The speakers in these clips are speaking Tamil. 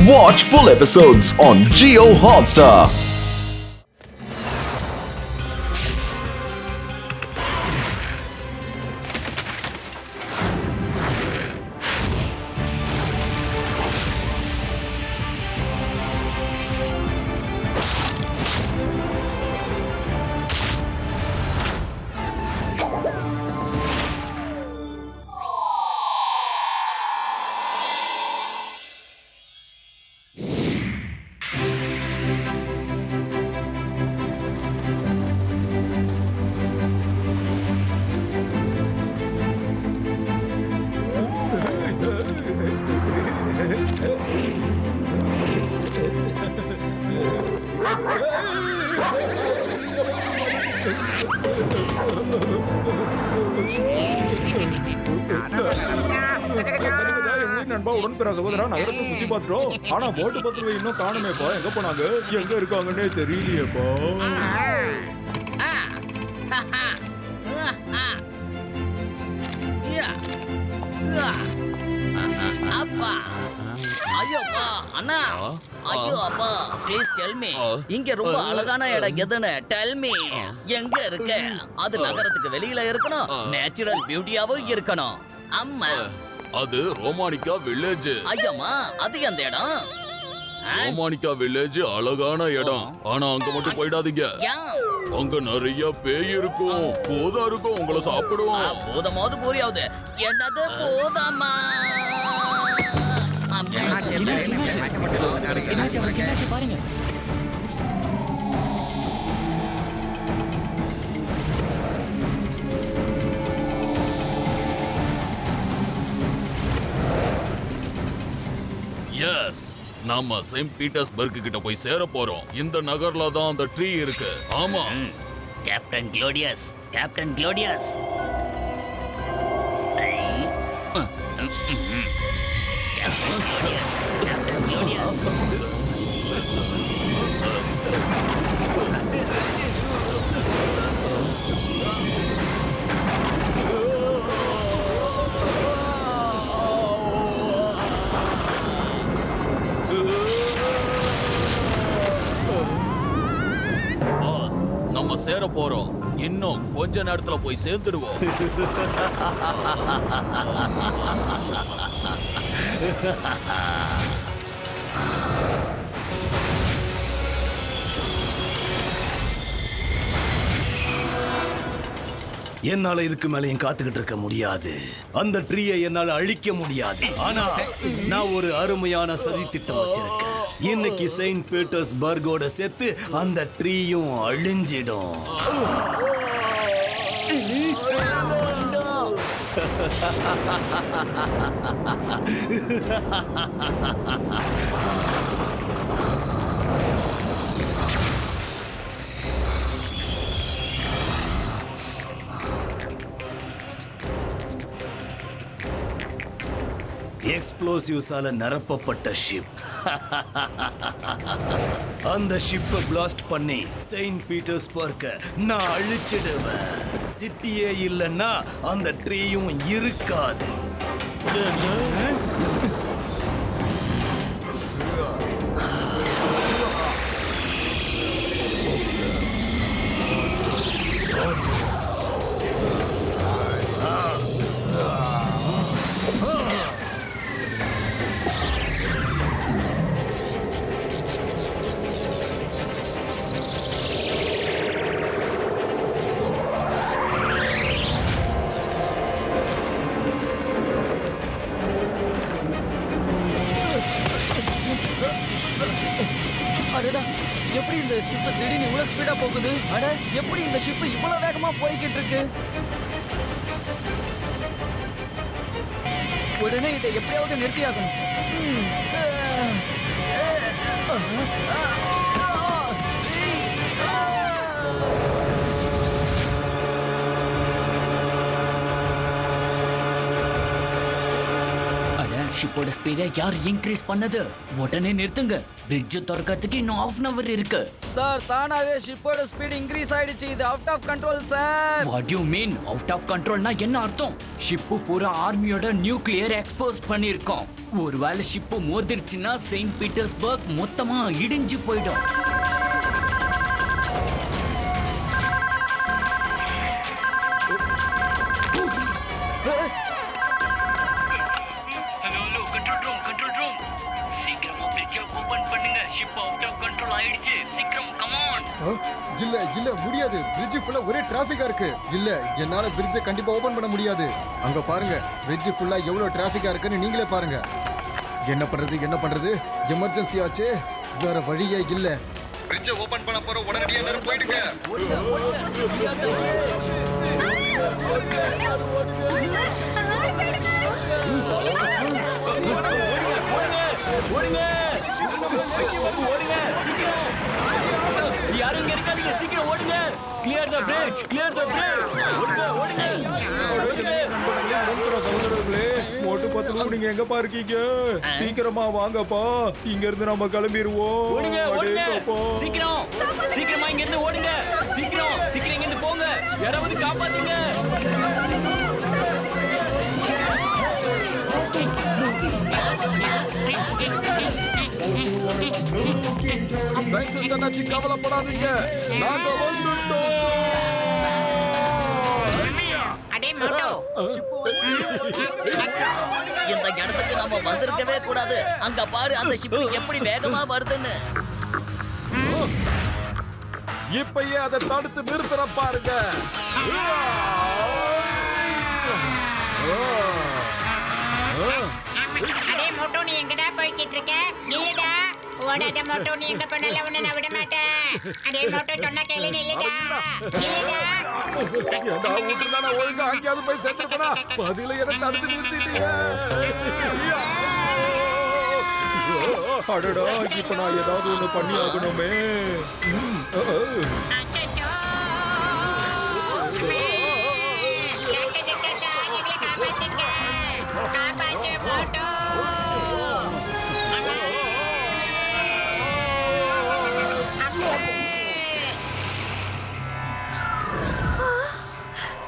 Watch full episodes on Jio Hotstar. நண்பா உடன்பிற சகோதரா நகரத்தை சுத்தி பாத்துறோம். ஆனா போட்டு பத்திரம் இன்னும் காணுமேப்பா. எங்க போனாங்க, எங்க இருக்காங்கன்னே தெரியலையேப்பா. அப்பா ஐயோப்பா அண்ணா ஐயோ அப்பா ப்ளீஸ் டெல் மீ இங்க ரொம்ப அழகான இடம் எதுன்னு டெல் மீ எங்க இருக்கு அது நகரத்துக்கு வெளியில இருக்கணும் நேச்சுரல் பியூட்டியாவும் இருக்கணும் அம்மா அது ரோமானிகா வில்லேஜ் ஐயம்மா அது எந்த இடம் ரோமானிகா வில்லேஜ் அழகான இடம் ஆனா அங்க மட்டும் போயிடாதீங்க அங்க நிறைய பேய் இருக்கும் பூதம் இருக்கும் உங்களை சாப்பிடும் பூதமாவது பூரியாவது என்னது பூதமா பாருங்க எஸ் நாம செயின்ட் பீட்டர்ஸ்பர்க் கிட்ட போய் சேர போறோம் இந்த நகர்ல தான் அந்த ட்ரீ இருக்கு ஆமா கேப்டன் க்ளோடியஸ் கேப்டன் க்ளோடியஸ் பாஸ் நம்ம சேர போறோம் இன்னும் கொஞ்ச நேரத்துல போய் சேர்ந்துடுவோம் என்னால இதுக்கு மேலையும் காத்துக்கிட்டு இருக்க முடியாது அந்த ட்ரீயை என்னால அழிக்க முடியாது ஆனா நான் ஒரு அருமையான சதி திட்டம் வச்சிருக்கேன் இன்னைக்கு செயின்ட் பீட்டர்ஸ்பர்கோட சேர்த்து அந்த ட்ரீயும் அழிஞ்சிடும் எக்ஸ்ப்ளோசிவ்ஸால நிரப்பப்பட்ட ஷிப் அந்த ஷிப்பை பிளாஸ்ட் பண்ணி செயின்ட் பீட்டர்ஸ்பர்க்க நான் அழிச்சிடுவேன் சிட்டியே இல்லைன்னா அந்த ட்ரீயும் இருக்காது எப்படி இந்த ஷிப் திடீர்னு இவ்வளவு ஸ்பீடா போகுது அட எப்படி இந்த ஷிப் இவ்வளவு வேகமா போய்கிட்டு இருக்கு உடனே இதை எப்படியாவது நிறுத்தியாகணும் ஷிப்போட ஸ்பீடை யார் இன்க்ரீஸ் பண்ணது? உடனே நிறுத்துங்க. பிரிட்ஜ் திறக்கிறதுக்கு இன்னும் ½ hour இருக்கு. சார் தானாவே ஷிப்போட ஸ்பீட் இன்க்ரீஸ் ஆயிடுச்சு. இது out of control sir. What you mean out of கண்ட்ரோல்னா என்ன அர்த்தம்? ஷிப்பு பூரா ஆர்மியோட நியூக்ளியர் எக்ஸ்போஸ் பண்ணிருக்கோம். ஒருவேளை ஷிப்பு மோதிருச்சுன்னா செயின்ட் பீட்டர்ஸ்பர்க் மொத்தமா இடிஞ்சு போயிடும். ஹலோ கண்ட்ரோல் ரூம் சீக்கிரமா பிரிட்ஜை ஓபன் பண்ணுங்க. ஷிப் அவுட் ஆஃப் கண்ட்ரோல் ஆயிடுச்சு. சீக்கிரம் கம் ஆன். இல்ல முடியாது. பிரிட்ஜ் ஃபுல்லா ஒரே டிராஃபிக்கா இருக்கு. இல்ல என்னால பிரிட்ஜை கண்டிப்பா ஓபன் பண்ண முடியாது. அங்க பாருங்க, பிரிட்ஜ் ஃபுல்லா எவ்வளவு டிராஃபிக்கா இருக்குன்னு நீங்களே பாருங்க. என்ன பண்றது? எமர்ஜென்சி ஆச்சு. வேற வழியே இல்ல. பிரிட்ஜை ஓபன் பண்ண போற உடனடியா எல்லாரும் போயிடுங்க. ஓடுங்க சீக்கிரம். யாரும் இங்க இருக்காதீங்க. சீக்கிரம் ஓடுங்க. Clear the bridge. ஓடுங்க. சகோதரர்களே, மோட்டு பத்லு நீங்க எங்கப்பா இருக்கீங்க? சீக்கிரமா வாங்கப்பா. இங்க இருந்து நம்ம கிளம்பிடுவோம். ஓடுங்க. சீக்கிரமா இங்க இருந்து ஓடுங்க. சீக்கிரம் இங்க இருந்து போங்க. யாராவது காப்பாத்துங்க. கவலைப்படாதீங்க, நாங்க வந்துட்டோம். இந்த இடத்துக்கு நம்ம வந்திருக்கவே கூடாது. அங்க பாரு, அந்த ஷிப் எப்படி வேகமா வருதுன்னு. இப்பயே அதை தடுத்து நிறுத்துற பாருங்க. அடே மோட்டோ, நீ எங்கடா போய்கிட்டு இருக்க? இல்லடா, ஓடாத மோட்டோ, நீ எங்க போனாலும் உன்னை நான் விட மாட்டேன். அடே மோட்டோ, சொன்னா கேளு. இல்லடா. ஒழுங்கா அங்கேயாவது போய் சேர்த்துக்கா. பதில எதை தடுத்து நிறுத்திட்டீங்க? அடடா, இப்ப நான் ஏதாவது ஒண்ணு பண்ணி ஆகணுமே.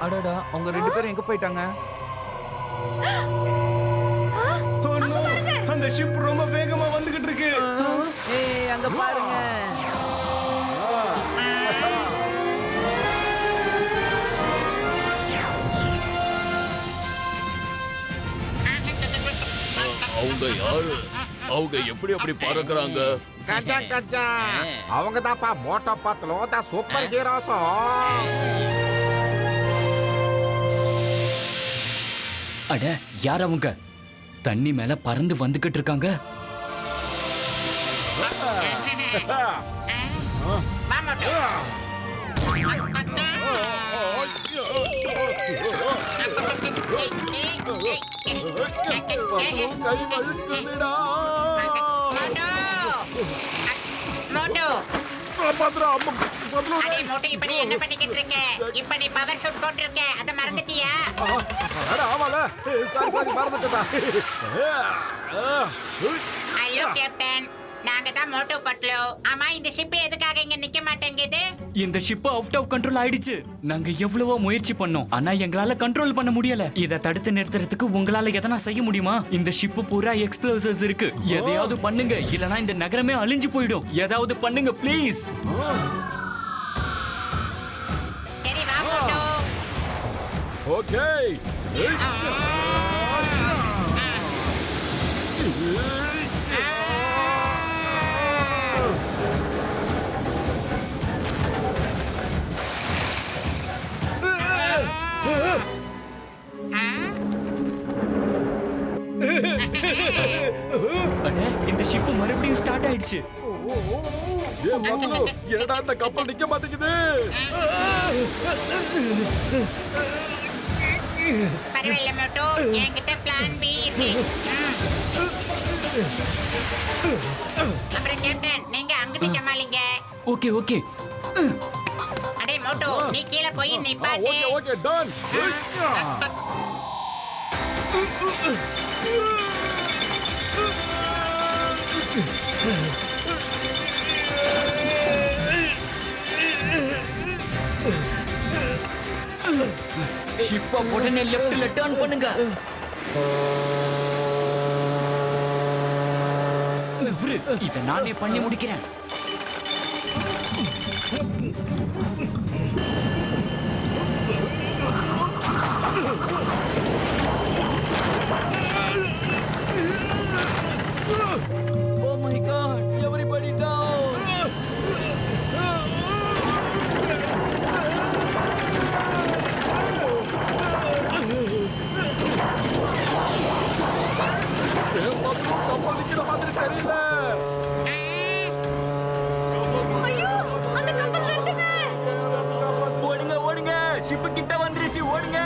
அடடா, அவங்க 2 பேரும் எங்க போயிட்டாங்க? அந்த ஷிப் ரொம்ப வேகமா வந்துகிட்டு இருக்கு. ஏய், அங்க பாருங்க. அவங்க யாரு? அவங்க எப்படி அப்படி பறக்குறாங்க? அவங்க தான்ப்பா மோட்டோ பத்லு த சூப்பர் ஹீரோஸோ. அட, யார் அவங்க? தண்ணி மேல பறந்து வந்துகிட்டு இருக்காங்க. அடே மோட்டோ, இப்ப நீ என்ன பண்ணிக்கிட்டு இருக்க? இப்ப நீ பவர் ஷூட் போட்டிருக்க, அத மறந்துட்டியா? ஹலோ கேப்டன், நாங்க தான் மோட்டோ பட்லு. ஆமா, இந்த ஷிப் எதுக்காக இங்க நிக்க மாட்டேங்குது? இந்த ஷிப் அவுட் ஆஃப் கண்ட்ரோல் ஆயிடுச்சு. நாங்க எவ்வளவோ முயற்சி பண்ணோம், ஆனா எங்களால கண்ட்ரோல் பண்ண முடியல. இத தடுத்து நிறுத்துறதுக்கு உங்களால எதனா செய்ய முடியுமா? இந்த ஷிப் பூரா எக்ஸ்ப்ளோசிவ்ஸ் இருக்கு. எதையாவது பண்ணுங்க, இல்லனா இந்த நகரமே அழிஞ்சு போயிடும். ஏதாவது பண்ணுங்க ப்ளீஸ். சரி வா மோட்டோ. ஓகே. இந்த ஷிப் மறுபடியும் ஸ்டார்ட் ஆயிடுச்சு. என்னடா இந்த கப்பல் நிக்க மாட்டேங்குது? பரவாயில்ல மோட்டோ, என்கிட்ட பிளான் பி இருக்கு. அப்புறம் கேப்டன், நீங்க அங்கிட்டு சமாளிங்க. Okay okay. அடே மோட்டோ, நீ கீழே போய் நிப்பாட்டு. Okay done. ஷிப்ப உடனே லெஃப்ட்ல டர்ன் பண்ணுங்க. இத நானே பண்ணி முடிக்கிறேன். Oh my god, everybody down. ஓடுங்க ஓடுங்க, ஷிப் கிட்ட வந்துருச்சு, ஓடுங்க.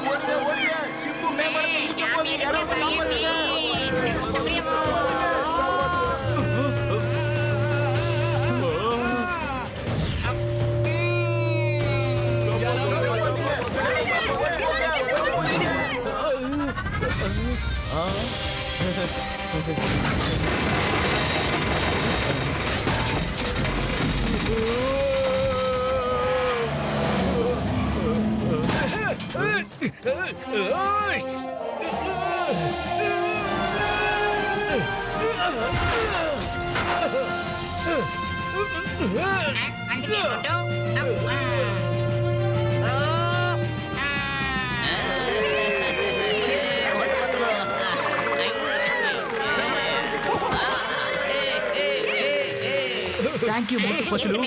ஓடுங்க ஓடுங்க, ஷிப் மேமரத்தை பிடிக்க போகுது, யாராவது காப்பாத்துங்க. தேங்க் யூ மோட்டு பத்லு.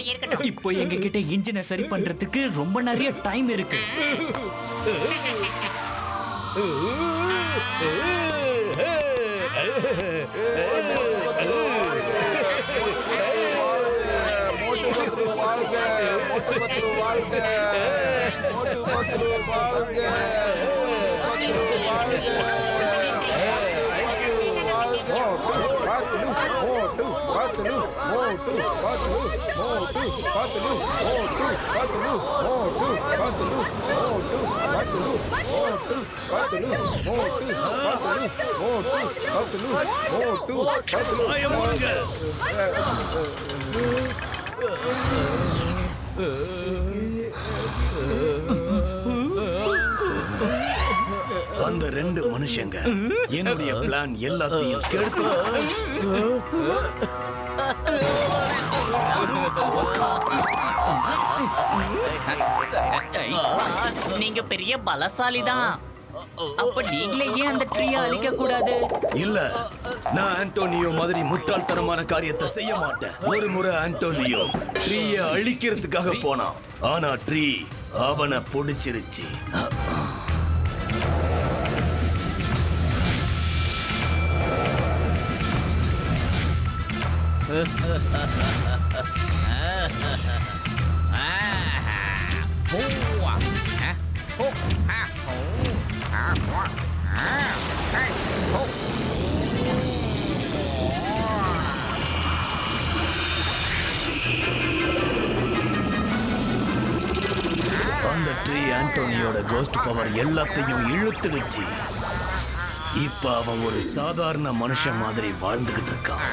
இப்போ எங்க கிட்ட இன்ஜினை சரி பண்றதுக்கு ரொம்ப நிறைய டைம் இருக்கு. அந்த ரெண்டு மனுஷங்க என்னுடைய பிளான் எல்லாத்தையும் கெடுத்து நீங்க பெரிய பலசாலிதான். அப்ப நீங்களே ஏன் அந்த ட்ரீயை அழிக்க கூடாது? இல்ல, நான் ஆண்டோனியோ மாதிரி முட்டாள்தனமான காரியத்தை செய்ய மாட்டேன். ஒரு முறை ஆண்டோனியோ ட்ரீயை அழிக்கிறதுக்காக போனான். ஆனா ட்ரீ அவனை பிடிச்சிருச்சு. அந்த ட்ரீ ஆண்டோனியோட கோஸ்ட் பவர் எல்லாத்தையும் இழுத்துடுச்சு. இப்ப அவன் ஒரு சாதாரண மனுஷன் மாதிரி வாழ்ந்துகிட்டு இருக்கான்.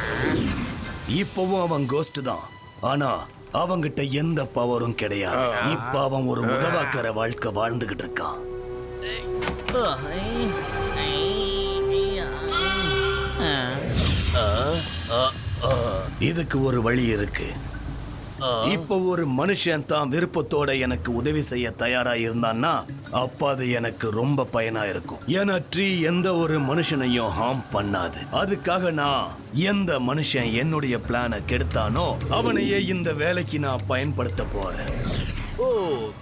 இப்பவும் அவன் கோஸ்ட் தான், ஆனா அவங்கிட்ட எந்த பவரும் கிடையாது. இப்ப அவன் ஒரு உதவாக்கற வாழ்க்கை வாழ்ந்துகிட்டு இருக்கான். இதுக்கு ஒரு வழி இருக்கு. இப்ப ஒரு மனுஷன் தான் விருப்பத்தோட எனக்கு உதவி செய்ய தயாரா இருந்தான்னா அப்ப அது எனக்கு ரொம்ப பயனா இருக்கும். ஏன்னா ட்ரீ எந்த ஒரு மனுஷனையும் ஹார்ம் பண்ணாது. அதுக்காக நான் எந்த மனுஷன் என்னுடைய பிளானை கெடுத்தானோ அவனையே இந்த வேலைக்கு நான் பயன்படுத்த போறேன். ஓ,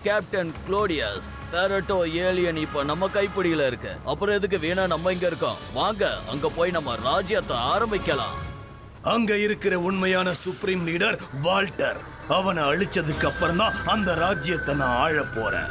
கேப்டன் குளோடியஸ், பேரட்டோ ஏலியன் இப்ப நம்ம கைப்பிடியில இருக்கு. அப்புறம் எதுக்கு வேணா நம்ம இங்க இருக்கோம்? வாங்க அங்க போய் நம்ம ராஜ்யத்தை ஆரம்பிக்கலாம். அங்க இருக்கிற உண்மையான சுப்ரீம் லீடர் வால்டர். அவனை அழிச்சதுக்கு அப்புறம் தான் அந்த ராஜ்யத்தை நான் ஆள போறேன்.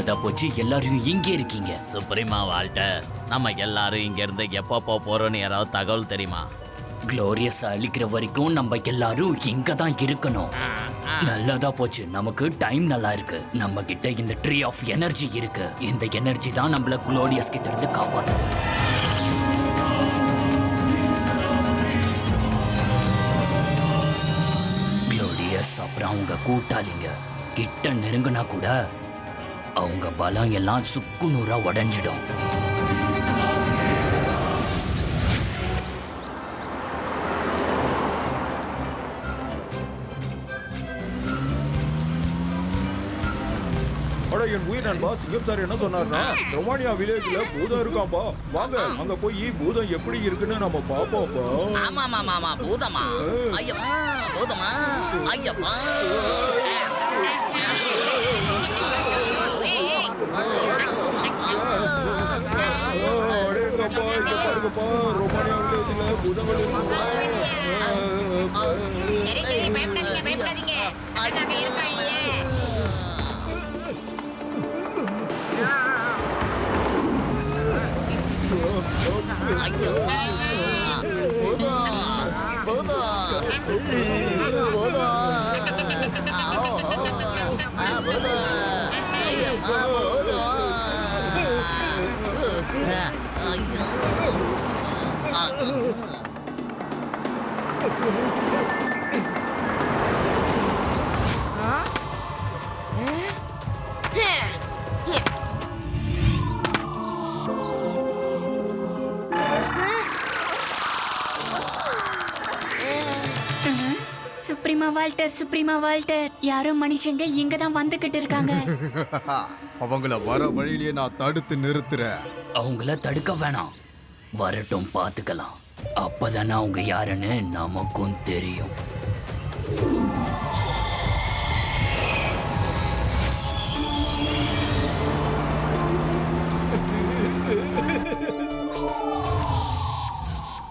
நல்லதா போச்சு, எல்லாரும் இங்கே இருக்கீங்க. சுப்ரீமா வால்டர், நம்ம எல்லாரும் இங்க இருந்து எப்போ போறோம்னு யாராவது தகவல் தெரியுமா? குளோரியஸ் அழிக்கிற வரைக்கும் நம்ம எல்லாரும் இங்க தான் இருக்கணும். நல்லதா போச்சு, நமக்கு டைம் நல்லா இருக்கு. நம்ம கிட்ட இந்த ட்ரீ ஆஃப் எனர்ஜி இருக்கு. இந்த எனர்ஜி தான் நம்மள குளோரியஸ் கிட்ட இருந்து காப்பாத்துது. குளோரியஸ் அப்புறம் அவங்க கூட்டாளிங்க கிட்ட நெருங்கினா கூட அவங்க பலம் எல்லாம் சுக்குநூறா உடைஞ்சிடும். அட என் உயிர் நண்பா சிங்கம் சார் என்ன சொன்னார்னா ரொமானியா வில்லேஜ்ல பூதம் இருக்காம்பா. வாங்க அங்க போய் பூதம் எப்படி இருக்குன்னு நம்ம பாப்போம்ப்பா. ஆமா பூதமா? ஐயப்பா பூதமா? ஐயப்பா அடேங்கப்பா, இங்க பாருங்கப்பா, ரொமானியா வில்லேஜ்ல பூதங்கள் சரி, பயப்படாதீங்க. அதான் நாங்க இருக்கோம் இல்லையே. ஐயப்பா பூதம் பூதம் பூதம் ஐயப்பா பூதம். சுப்ரீமா வால்டர், யாரோ மனுஷங்க இங்க தான் வந்துகிட்டு இருக்காங்க. அவங்கள வர வழியிலேயே நான் தடுத்து நிறுத்துறேன். அவங்கள தடுக்க வேணாம், வரட்டும் பாத்துக்கலாம். அப்பதானே அவங்க யாருன்னு நமக்கும் தெரியும்.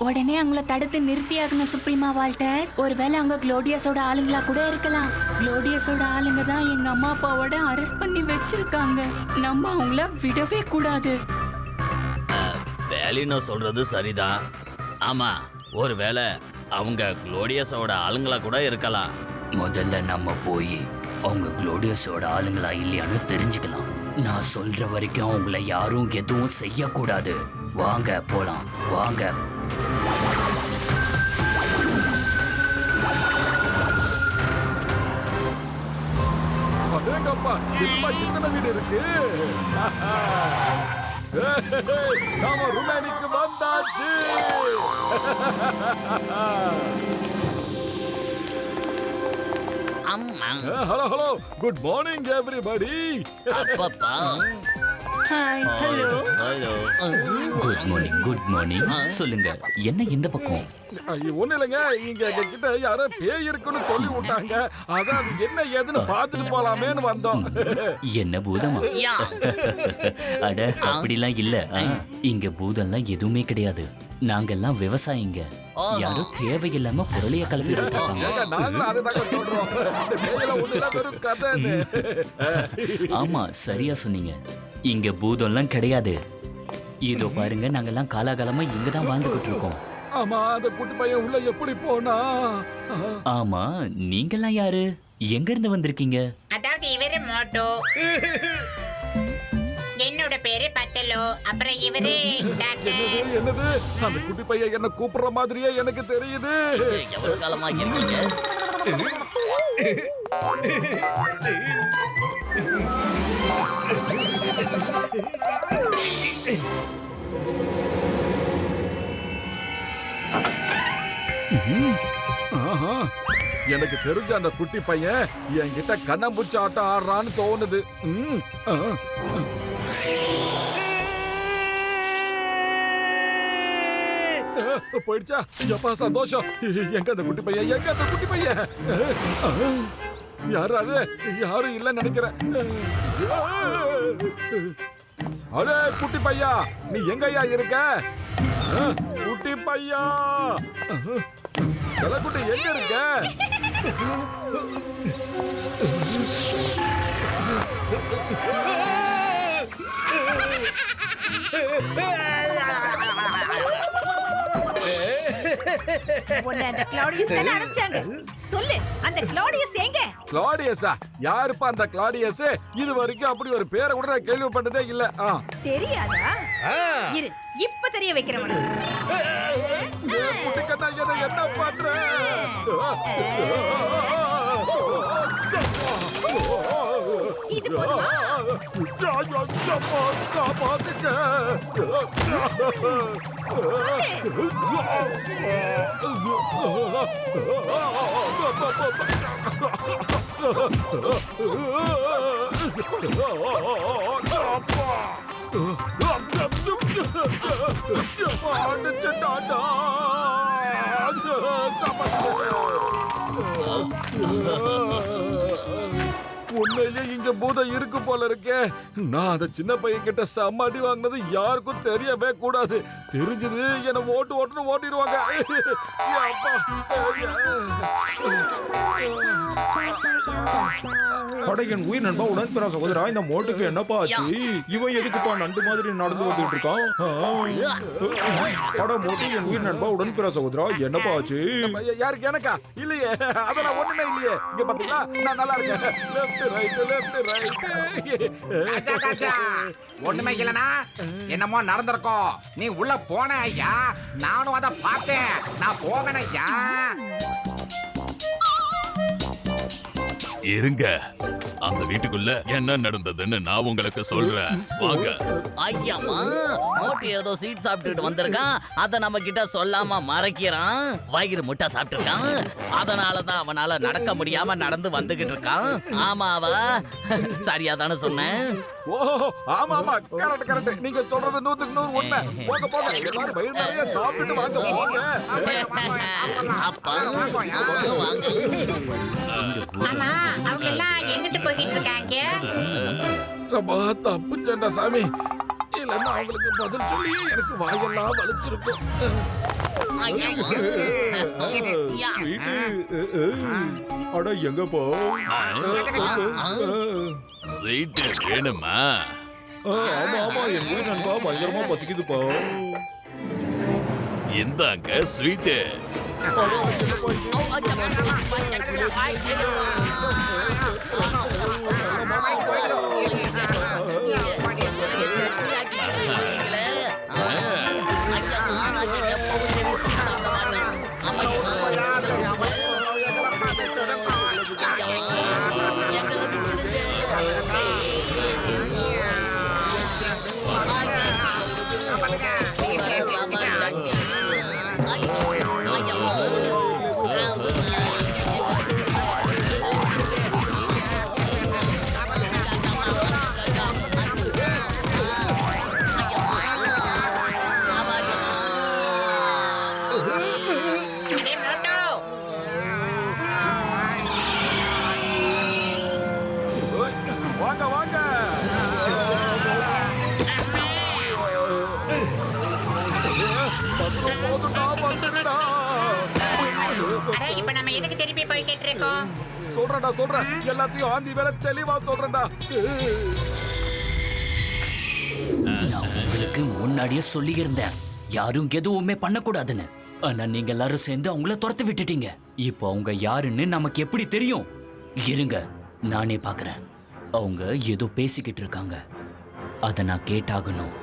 உடனே அவங்கள தடுத்து நிறுத்தியாகணும் சுப்ரீமா வால்டர். ஒருவேளை அவங்க குளோடியஸோட ஆளுங்களா கூட இருக்கலாம். குளோடியஸோட ஆளுங்க தான் எங்க அம்மா அப்பாவோட அரெஸ்ட் பண்ணி வச்சிருக்காங்க. நம்ம அவங்கள விடவே கூடாது. வேலினோ சொல்றது சரிதான். ஆமா, ஒருவேளை அவங்க குளோடியஸோட ஆளுங்களா கூட இருக்கலாம். முதல்ல நம்ம போய் அவங்க குளோடியஸோட ஆளுங்களா இல்லையான்னு தெரிஞ்சுக்கலாம். நான் சொல்ற வரைக்கும் அவங்கள யாரும் எதுவும் செய்யக்கூடாது. வாங்க போலாம், வாங்க. அடேங்கப்பா, இப்ப இத்தனை வீடு இருக்கு. நாம ருமேனிக்கு வந்தாச்சு. Hello good morning everybody. அப்பப்பா ஹாய், ஹலோ. Good morning. சொல்லுங்க, என்ன இந்த பக்கம்? ஒண்ணு இல்லைங்க, இங்க எங்க கிட்ட யாரோ பேய் இருக்குன்னு சொல்லி விட்டாங்க. அதான் அது என்ன ஏதுன்னு பாத்துட்டு போலாமேன்னு வந்தோம். என்ன பூதமா? அட அப்படிலாம் இல்ல. இங்க பூதம்லாம் எதுவுமே கிடையாது. நாங்கெல்லாம் விவசாயிங்க. யாரோ தேவையில்லாம பொருளைய கலப்பிட்டு இருக்காங்க. ஆமா, சரியா சொன்னீங்க. இங்க பூதம்லாம் கிடையாது. இதோ பாருங்க, நாங்கெல்லாம் காலாகாலமா இங்கதான் வாழ்ந்துகிட்டு இருக்கோம். ஆமா, அந்த குட்டி பையன் உள்ள எப்படி போனா? ஆமா, நீங்கெல்லாம் யாரு? எங்க இருந்து வந்திருக்கீங்க? அதாவது இவரு மோட்டோ, என்னோட பேரு பட்டலோ, அப்புறம் இவரு டாக்டர். என்னது? அந்த குட்டி பையன் என்ன கூப்பிடுற மாதிரியே எனக்கு தெரியுது. எவ்வளவு காலமா இருக்கீங்க? எனக்கு தெரிஞ்ச அந்த குட்டி பையன் என்கிட்ட கண்ணம்பூச்சி ஆட்டம் ஆடுறான்னு தோணுது. போயிடுச்சா? எப்பா சந்தோஷம். எங்க அந்த குட்டி பையன்? எங்க அந்த குட்டி பையன்? யாராவது? யாரும் இல்லைன்னு நினைக்கிறேன். அடே குட்டி பையா, நீ எங்கய்யா இருக்க? குட்டி பையா, குட்டி எங்க இருக்க? உன்னை அந்த கிளாடியஸ் தானே அனுப்பிச்சாங்க. சொல்லு, அந்த கிளாடியஸ் எங்க? கிளாடியஸா? யாருப்பா அந்த கிளாடியஸ்? இது வரைக்கும் அப்படி ஒரு பேரை கூட நான் கேள்விப்பட்டதே இல்ல. தெரியாதா? இரு, இப்ப தெரிய வைக்கிறேன் உனக்கு. என்ன பண்ற? இது போதுமா? உண்மையிலே இங்க பூதம் இருக்கு போல இருக்கே. நான் அந்த சின்ன பையன் கிட்ட சம்மாடி வாங்கினது யாருக்கும் தெரியவே கூடாது. தெரிஞ்சது என்ன ஓட்டுன்னு ஓட்டிடுவாங்க. அப்பா. அட என் உயிர் நண்பா உடன்பிறா சகோதரா, இந்த மோட்டுக்கு என்னப்பா ஆச்சு? இவன் எதுக்குப்பா நண்டு மாதிரி நடந்து வந்துட்டு இருக்கான்? அட மோட்டு என் உயிர் நண்பா உடன்பிறா சகோதரா, என்னப்பா ஆச்சு? யாருக்கு? எனக்கா? இல்லையே, அதெல்லாம் ஒண்ணுமே இல்லையே. இங்க பாத்தீங்களா, நான் நல்லா இருக்கேன். லெஃப்ட் ரைட் ஒண்ணுமே இல்லனா என்னமோ நடந்திருக்கோம். நீ உள்ள போன ஐயா, நானும் அத பார்த்தேன். நான் போகணும் ஐயா. இருங்க, அந்த வீட்டுக்குள்ள என்ன நடந்ததுன்னு நான் உங்களுக்கு சொல்றேன். வாங்க. ஐயம்மா, மோட்டு ஏதோ ஸ்வீட் சாப்பிட்டுட்டு வந்திருக்கான். அத நம்ம கிட்ட சொல்லாம மறைக்கிறான். வயிறு முட்டை சாப்பிட்டுருக்கான். அதனாலதான் அவனால நடக்க முடியாம நடந்து வந்துகிட்டு இருக்கான். ஆமாவா? சரியா தானே சொன்னேன்? ஓ ஆமா ஆமா, கரெக்ட் கரெக்ட். நீங்க சொல்றது 100% உண்மை. போங்க போங்க, எல்லாரும் வயிறு நிறைய சாப்பிட்டு வாங்க போங்க. அப்பா ஆமா, அவங்க எல்லாம் எங்கிட்டு போய்கிட்டு இருக்காங்க? சபா தப்புச்சண்டா சாமி. இல்லன்னா அவங்களுக்கு பதில் சொல்லி எனக்கு வாயெல்லாம் வலிச்சிருக்கும். அட எங்கப்பா? ஸ்வீட் வேணுமா? ஆமா ஆமா, என் உயிர் நண்பா பயங்கரமா பசிக்குதுப்பா. இந்தாங்க ஸ்வீட். வாங்க வாங்க. இப்ப நம்ம எதுக்கு திருப்பி போய்கிட்டு இருக்கோம்? சொல்றேன். எல்லாத்தையும் ஆந்தி வேலை தெளிவா சொல்றேன்டா. நான் உங்களுக்கு முன்னாடியே சொல்லி இருந்தேன், யாரும் எதுவுமே பண்ணக்கூடாதுன்னு. ஆனா நீங்க எல்லாரும் சேர்ந்து அவங்கள துரத்து விட்டுட்டீங்க. இப்போ அவங்க யாருன்னு நமக்கு எப்படி தெரியும்? இருங்க, நானே பாக்குறேன். அவங்க ஏதோ பேசிக்கிட்டு இருக்காங்க. அத நான் கேட்டாகணும்.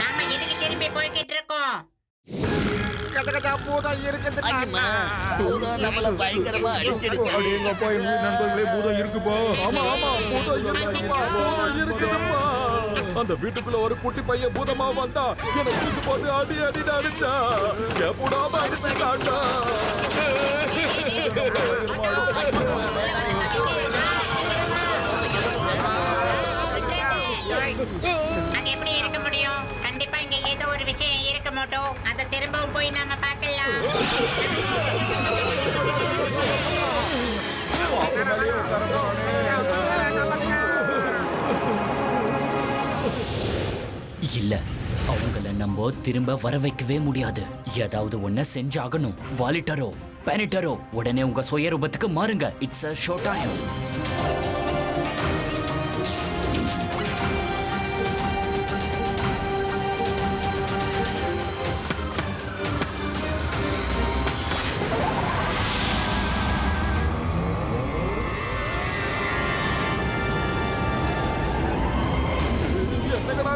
நாம எதுக்கு திருப்பி போய்கிட்டு இருக்கோம்? பூதம் இருக்குது. பூதம் நம்மள பயங்கரமா அடிச்சிடுச்சு. எங்கப்பா என் உயிர் நண்பர்களே, பூதம் இருக்குப்பா. ஆமா ஆமா, பூதம் இருக்குப்பா, பூதம் இருக்குதுப்பா. அந்த வீட்டுக்குள்ள ஒரு குட்டி பையன் பூதமா வந்தா என்ன தூக்கி போட்டு அடி அடின்னு அடிச்சா. எப்படாம அடிச்சுட்டாண்டா. அது எப்படி இருக்க முடியும்? கண்டிப்பா இங்க ஏதோ ஒரு விஷயம் இருக்க மாட்டோம். அத திரும்பவும் போய் நாம பார்க்கலாம். இல்ல, அவங்கள நம்ம திரும்ப வர வைக்கவே முடியாது. ஏதாவது ஒண்ண செஞ்சாகணும். வாலிட்டரோ பேனிட்டரோ, உடனே உங்க சுயரூபத்துக்கு மாறுங்க. It's a show time.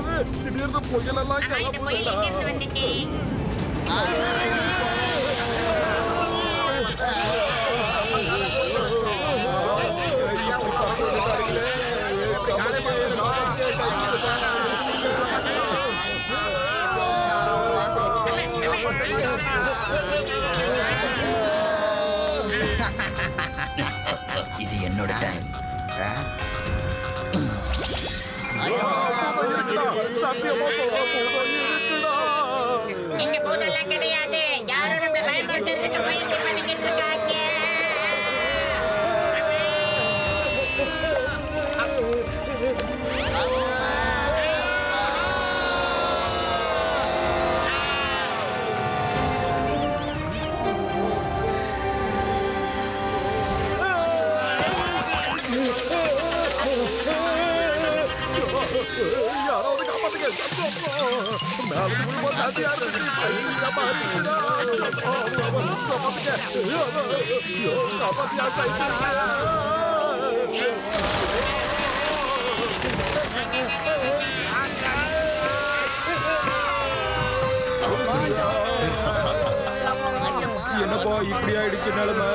கூடாது. திடீர்னு புயல் எல்லாம் ஆமா, இந்த புயல் எங்க இருந்து வந்துச்சு? இது என்னோட டைம். இங்க போதெல்லாம் கிடையாது. யாரும் நம்மள பயமுறுத்துறதுக்கு முயற்சி பண்ணிக்கிட்டு இருக்காங்க. யாராவது காப்பாத்துங்க. மேல விழுமா தாத்தியா இருக்கு. காப்பாத்துங்க. காப்பாத்தியா என்னப்பா இப்படி ஆயிடுச்சு நிலைமை?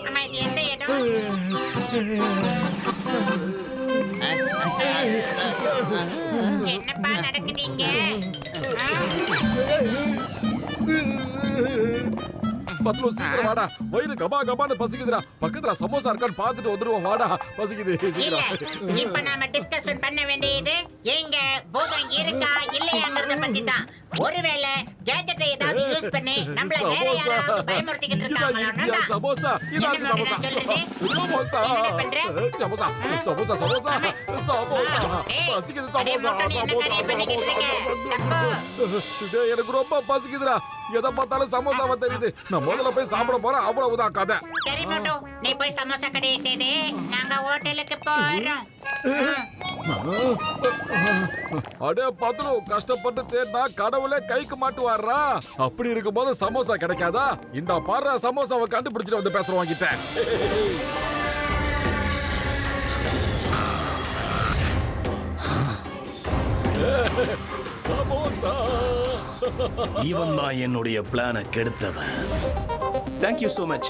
அம்மா, இது எந்த இடம்? என்னப்பா நடக்குது இங்க? பத்லு சீக்கிரம் வாடா. வயிறு கபா கபான்னு பசிக்குதுடா. பக்கத்துல சமோசா இருக்கான்னு பார்த்துட்டு வந்துருவோம். வாடா, பசிக்குது. இல்ல, சீக்கிரம். இப்ப நாம டிஸ்கஷன் பண்ண வேண்டியது எங்க பூதம் இருக்கா இல்லையாங்கறத பத்தி தான். ஒருவேளை கேஜெட்டை ஏதாவது யூஸ் பண்ணி நம்மள வேற யாராவது பயமுறுத்திக்கிட்டு இருக்காங்களா? சமோசா என்ன சமோசா சொல்றது? சமோசா என்ன பண்ற? சமோசா சமோசா சமோசா சமோசா பசிக்குது. சமோசா எனக்கு ரொம்ப பசிக்குதுடா. எதை பார்த்தாலும் சமோசாவா தெரியுது. நான் முதல்ல போய் சாப்பிட போறேன். அவ்வளவுதான் கதை. சரி மோட்டோ, நீ போய் சமோசா கடையை தேடு. நாங்க ஹோட்டலுக்கு போறோம். அடே பத்லு, கஷ்டப்பட்டு தேடினா கடவுளே கைக்கு மாட்டுவாரா. அப்படி இருக்கும்போது சமோசா கிடைக்காதா? இந்த பாரு, சமோசாவை கண்டுபிடிச்சிட்டு வந்து பேசுறோம் வாங்கிட்ட. சமோசா. இவன் தான் என்னுடைய பிளானை கெடுத்தவன். Thank you so much.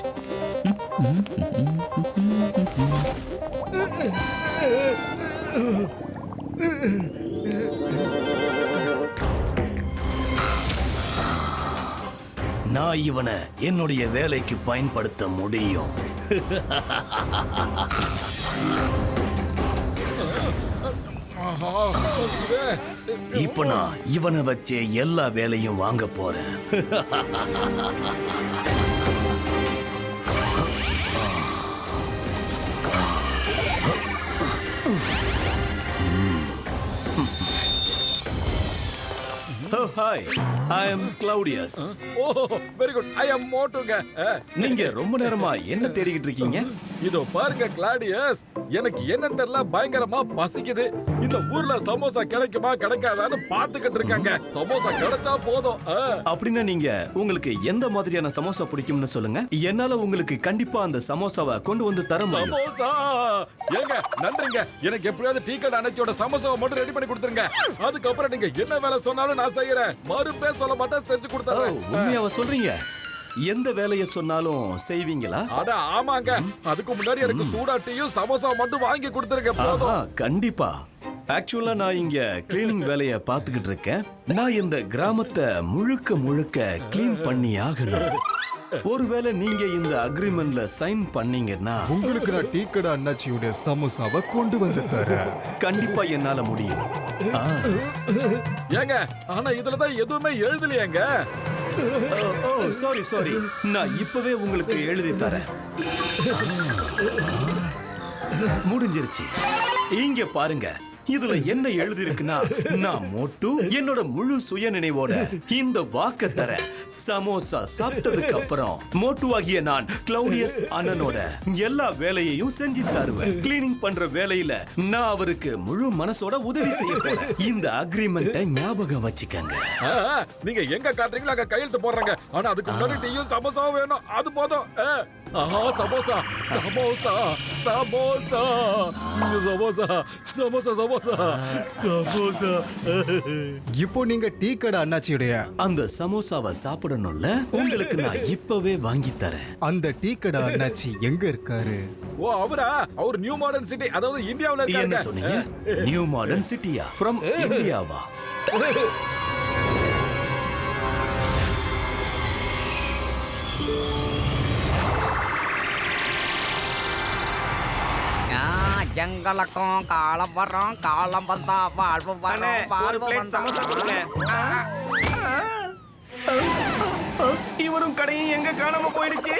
நான் இவனை என்னுடைய வேலைக்கு பயன்படுத்த முடியும். இப்ப நான் இவனை வச்சே எல்லா வேலையும் வாங்க போறேன். Oh, hi. I am Claudius. Oh, very good. I am மோட்டுங்க. நீங்க ரொம்ப நேரமா என்ன தேடிக்கிட்டு இருக்கீங்க? இதோ பாருங்க கிளாடியஸ், எனக்கு என்ன தெரியல, பயங்கரமா பசிக்குது. இந்த ஊர்ல சமோசா கிடைக்குமா கிடைக்காதான்னு பாத்துக்கிட்டு இருக்காங்க. சமோசா கிடைச்சா போதும். அப்படின்னா நீங்க உங்களுக்கு எந்த மாதிரியான சமோசா பிடிக்கும்னு சொல்லுங்க. என்னால உங்களுக்கு கண்டிப்பா அந்த சமோசாவை கொண்டு வந்து தர முடியும். சமோசா ஏங்க, நன்றிங்க. எனக்கு எப்படியாவது டீ கடை அணைச்சியோட சமோசாவை மட்டும் ரெடி பண்ணி கொடுத்துருங்க. அதுக்கப்புறம் நீங்க என்ன வேலை சொன்னாலும் நான் செய்யறேன். மறுபே சொல்ல மாட்டேன், செஞ்சு கொடுத்துறேன். உண்மையாவா சொல்றீங்க? எந்த வேலையை சொன்னாலும் செய்வீங்களா? அட ஆமாங்க. அதுக்கு முன்னாடி எனக்கு சூடா டீயும் சமோசா மட்டும் வாங்கி கொடுத்துருங்க போதும். கண்டிப்பா. ஆக்சுவலா நான் இங்க கிளீனிங் வேலையை பார்த்துக்கிட்டு இருக்கேன். நான் இந்த கிராமத்தை முழுக்க முழுக்க கிளீன் பண்ணி ஆகணும். ஒருவேளை நீங்க இந்த அக்ரிமெண்ட்ல சைன் பண்ணீங்கன்னா உங்களுக்கு நான் டீ கடை அண்ணாச்சியோட சமோசாவை கொண்டு வந்து தரேன். கண்டிப்பா என்னால முடியும். ஏங்க, ஆனா இதுலதான் எதுவுமே எழுதலையேங்க. சாரி, நான் இப்பவே உங்களுக்கு எழுதி தரேன். முடிஞ்சிருச்சு. இங்க பாருங்க, இதுல என்ன எழுதி இருக்குன்னா, நான் மோட்டு என்னோட முழு சுய நினைவோட இந்த வாக்க தரேன். சமோசா சாப்பிட்டதுக்கு அப்புறம் மோட்டு ஆகிய நான் கிளௌடியஸ் அண்ணனோட எல்லா வேலையையும் செஞ்சு தருவேன். கிளீனிங் பண்ற வேலையில நான் அவருக்கு முழு மனசோட உதவி செய்ய போறேன். இந்த அக்ரிமெண்ட்டை ஞாபகம் வச்சுக்கங்க. நீங்க எங்க காட்டுறீங்களோ அங்க கையெழுத்து போடுறாங்க. ஆனா அதுக்கு முன்னாடி டீயும் சமோசாவும் வேணும். அது போதும். சமோசா சமோசா சமோசா சமோசா சமோசா சமோசா சமோசா. இப்போ நீங்க டீ கடை அண்ணாச்சியுடைய அந்த சமோசாவை சாப்பிடணும்ல, உங்களுக்கு நான் இப்பவே வாங்கி தரேன். அந்த டீ கடை அண்ணாச்சி எங்க இருக்காரு? ஓ அவரா? அவர் நியூ மாடர்ன் சிட்டி, அதாவது இந்தியாவுல என்ன இருக்காங்க. சொன்னீங்க? நியூ மாடர்ன் சிட்டியா? ஃப்ரம் இந்தியாவா? எங்களுக்கும் காலம் வரும், காலம் வந்தா வாழ்வு வரும், வாழ்வு வந்தா. இவரும் கடையும் எங்க காணாம போயிடுச்சு.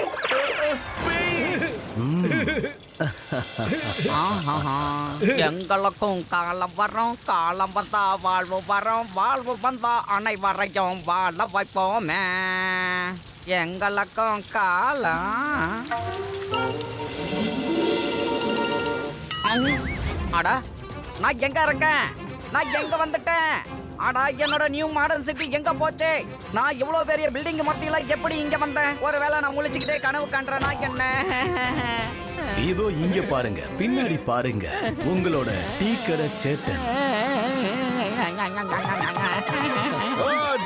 எங்களுக்கும் காலம் வரும், காலம் வந்தா வாழ்வு வரும், வாழ்வு வந்தா அனைவரையும் வாழ வைப்போமே. எங்களுக்கும் காலம். அடா, நான் எங்க இருக்கேன்? நான் எங்க வந்துட்டேன்? அடா, என்னோட நியூ மாடர்ன் சிட்டி எங்க போச்சு? நான் இவ்வளவு பெரிய பில்டிங் மத்தியில எப்படி இங்க வந்தேன்? ஒருவேளை நான் முழிச்சுக்கிட்டே கனவு கண்டறேனா என்ன? இதோ இங்க பாருங்க, பின்னாடி பாருங்க, உங்களோட டீ கடை சேட்டன்.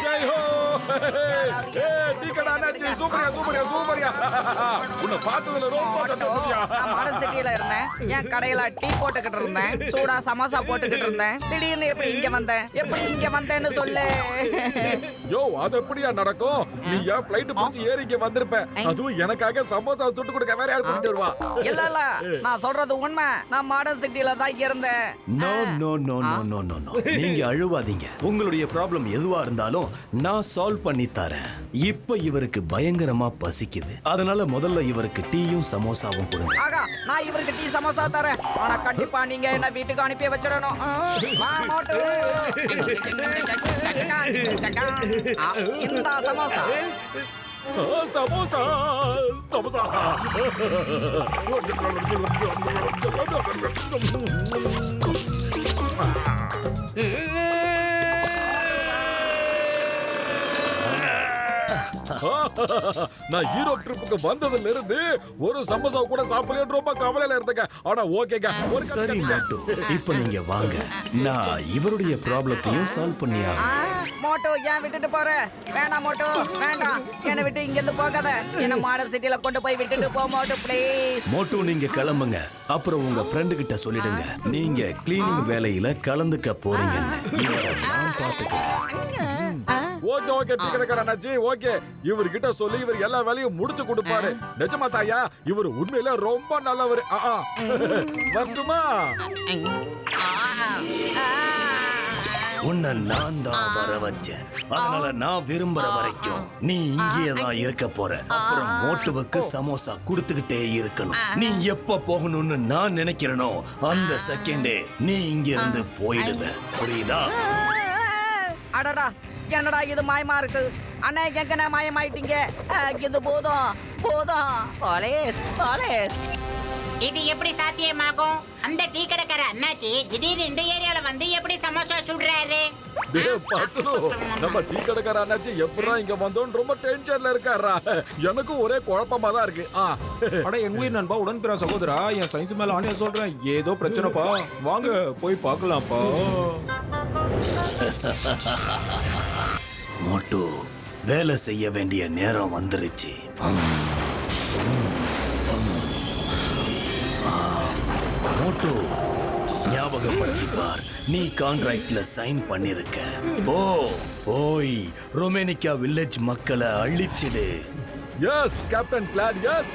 ஜெய் ஹோ! டீ கடை அண்ணாச்சி, சூப்பரியா சூப்பரியா சூப்பரியா. உன்னை பார்த்ததுல ரொம்ப சந்தோஷம்யா. நான் மாடர்ன் சிட்டில இருந்தேன். என் கடையில டீ போட்டுக்கிட்டு இருந்தேன், சூடா சமோசா போட்டுக்கிட்டு இருந்தேன். திடீர்னு எப்படி இங்க வந்தேன்? எப்படி இங்க வந்தேன்னு சொல்லு. யோ, அது எப்படியா நடக்கும்? நீ ஏன் ஃளைட் பிடிச்சி ஏறி இங்க வந்திருப்ப? அதுவும் எனக்காக சமோசா சுட்டு கொடுக்க வேற யார் கூட்டிட்டு வருவா? இல்ல இல்ல, நான் சொல்றது உண்மை. நான் மாடர்ன் சிட்டில தான் இருந்தேன். No no no no no no no. நீங்க அழுவாதீங்க. உங்களுடைய ப்ராப்ளம் எதுவா இருந்தாலும் நான் சால்வ் பண்ணி தரேன். இப்ப இவருக்கு பயங்கரமா பசிக்குது. அதனால முதல்ல இவருக்கு டீயும் சமோசாவும் கொடுங்க. ஆகா, நான் இவருக்கு டீ சமோசா தரேன். ஆனா கண்டிப்பா நீங்க என்ன வீட்டுக்கு அனுப்பி வச்சிடணும். வா மோட்டு. இந்த சமோசா. சமோசா சமோசா. நான் யூரோப் ட்ரிப்புக்கு வந்ததுல இருந்து ஒரு சமோசா கூட சாப்பிடல, ரொம்ப கவலையில இருந்தேங்க. ஆனா ஓகேங்க. சரி மோட்டு, இப்போ நீங்க வாங்க, நான் இவருடைய ப்ராப்ளத்தையும் சால்வ் பண்ணியா. மோட்டு, ஏன் விட்டுட்டு போற? வேணாம் மோட்டு, வேண்டாம். என்னை விட்டு இங்க இருந்து போகாத. என்ன மாடர்ன் சிட்டில கொண்டு போய் விட்டுட்டு போ மோட்டு, ப்ளீஸ். மோட்டு, நீங்க கிளம்புங்க. அப்புறம் உங்க ஃப்ரெண்டு கிட்ட சொல்லிடுங்க, நீங்க கிளீனிங் வேலையில கலந்துக்க போறீங்கன்னு. இவரை நான் பாத்துக்கிறேன். ஓகே ஓகே, டீ கடைக்கார அண்ணாச்சி, ஓகே. இவர்கிட்ட சொல்லி இவர் எல்லா வேலையும் முடிச்சு கொடுப்பாரு. நிஜமா தாயா? இவர் உண்மையில ரொம்ப நல்லவர். வரட்டுமா? உன்னை நான் தான் வர வச்சேன். அதனால நான் விரும்புற வரைக்கும் நீ இங்கேயே தான் இருக்க போற. அப்புறம் மோட்டுவுக்கு சமோசா கொடுத்துக்கிட்டே இருக்கணும். நீ எப்ப போகணும்னு நான் நினைக்கிறேனோ அந்த செகண்டே நீ இங்க இருந்து போயிடுவ. புரியுதா? அடடா, என்னடா இது மாயமா இருக்கு. அண்ணா, எங்கண்ணா மாயமாயிட்டீங்க? இது போதும் போதும். Police police. இது எப்படி சாத்தியமாகும்? அந்த டீ கடைக்கார அண்ணாச்சி திடீர்னு இந்த ஏரியால வந்து எப்படி சமோசா சுடுறாரு? நம்ம டீ கடைக்கார அண்ணாச்சி எப்படிதான் இங்க வந்தோன்னு ரொம்ப டென்ஷன்ல இருக்காரா? எனக்கும் ஒரே குழப்பமா தான் இருக்கு. அட என் உயிர் நண்பா, உடன்பிறா சகோதரா, என் சயின்ஸ் மேல ஆணைய சொல்றேன். ஏதோ பிரச்சனைப்பா, வாங்க போய் பார்க்கலாம்ப்பா. மோட்டு, வேலை செய்ய வேண்டிய நேரம் வந்துருச்சு. மோட்டு, ஞாபகப்படுத்திப்பார், நீ கான்ட்ராக்ட்ல சைன் பண்ணிருக்க. போய் ரொமேனிக்கா வில்லேஜ் மக்களை அழிச்சிடு. Yes captain Claude, yes.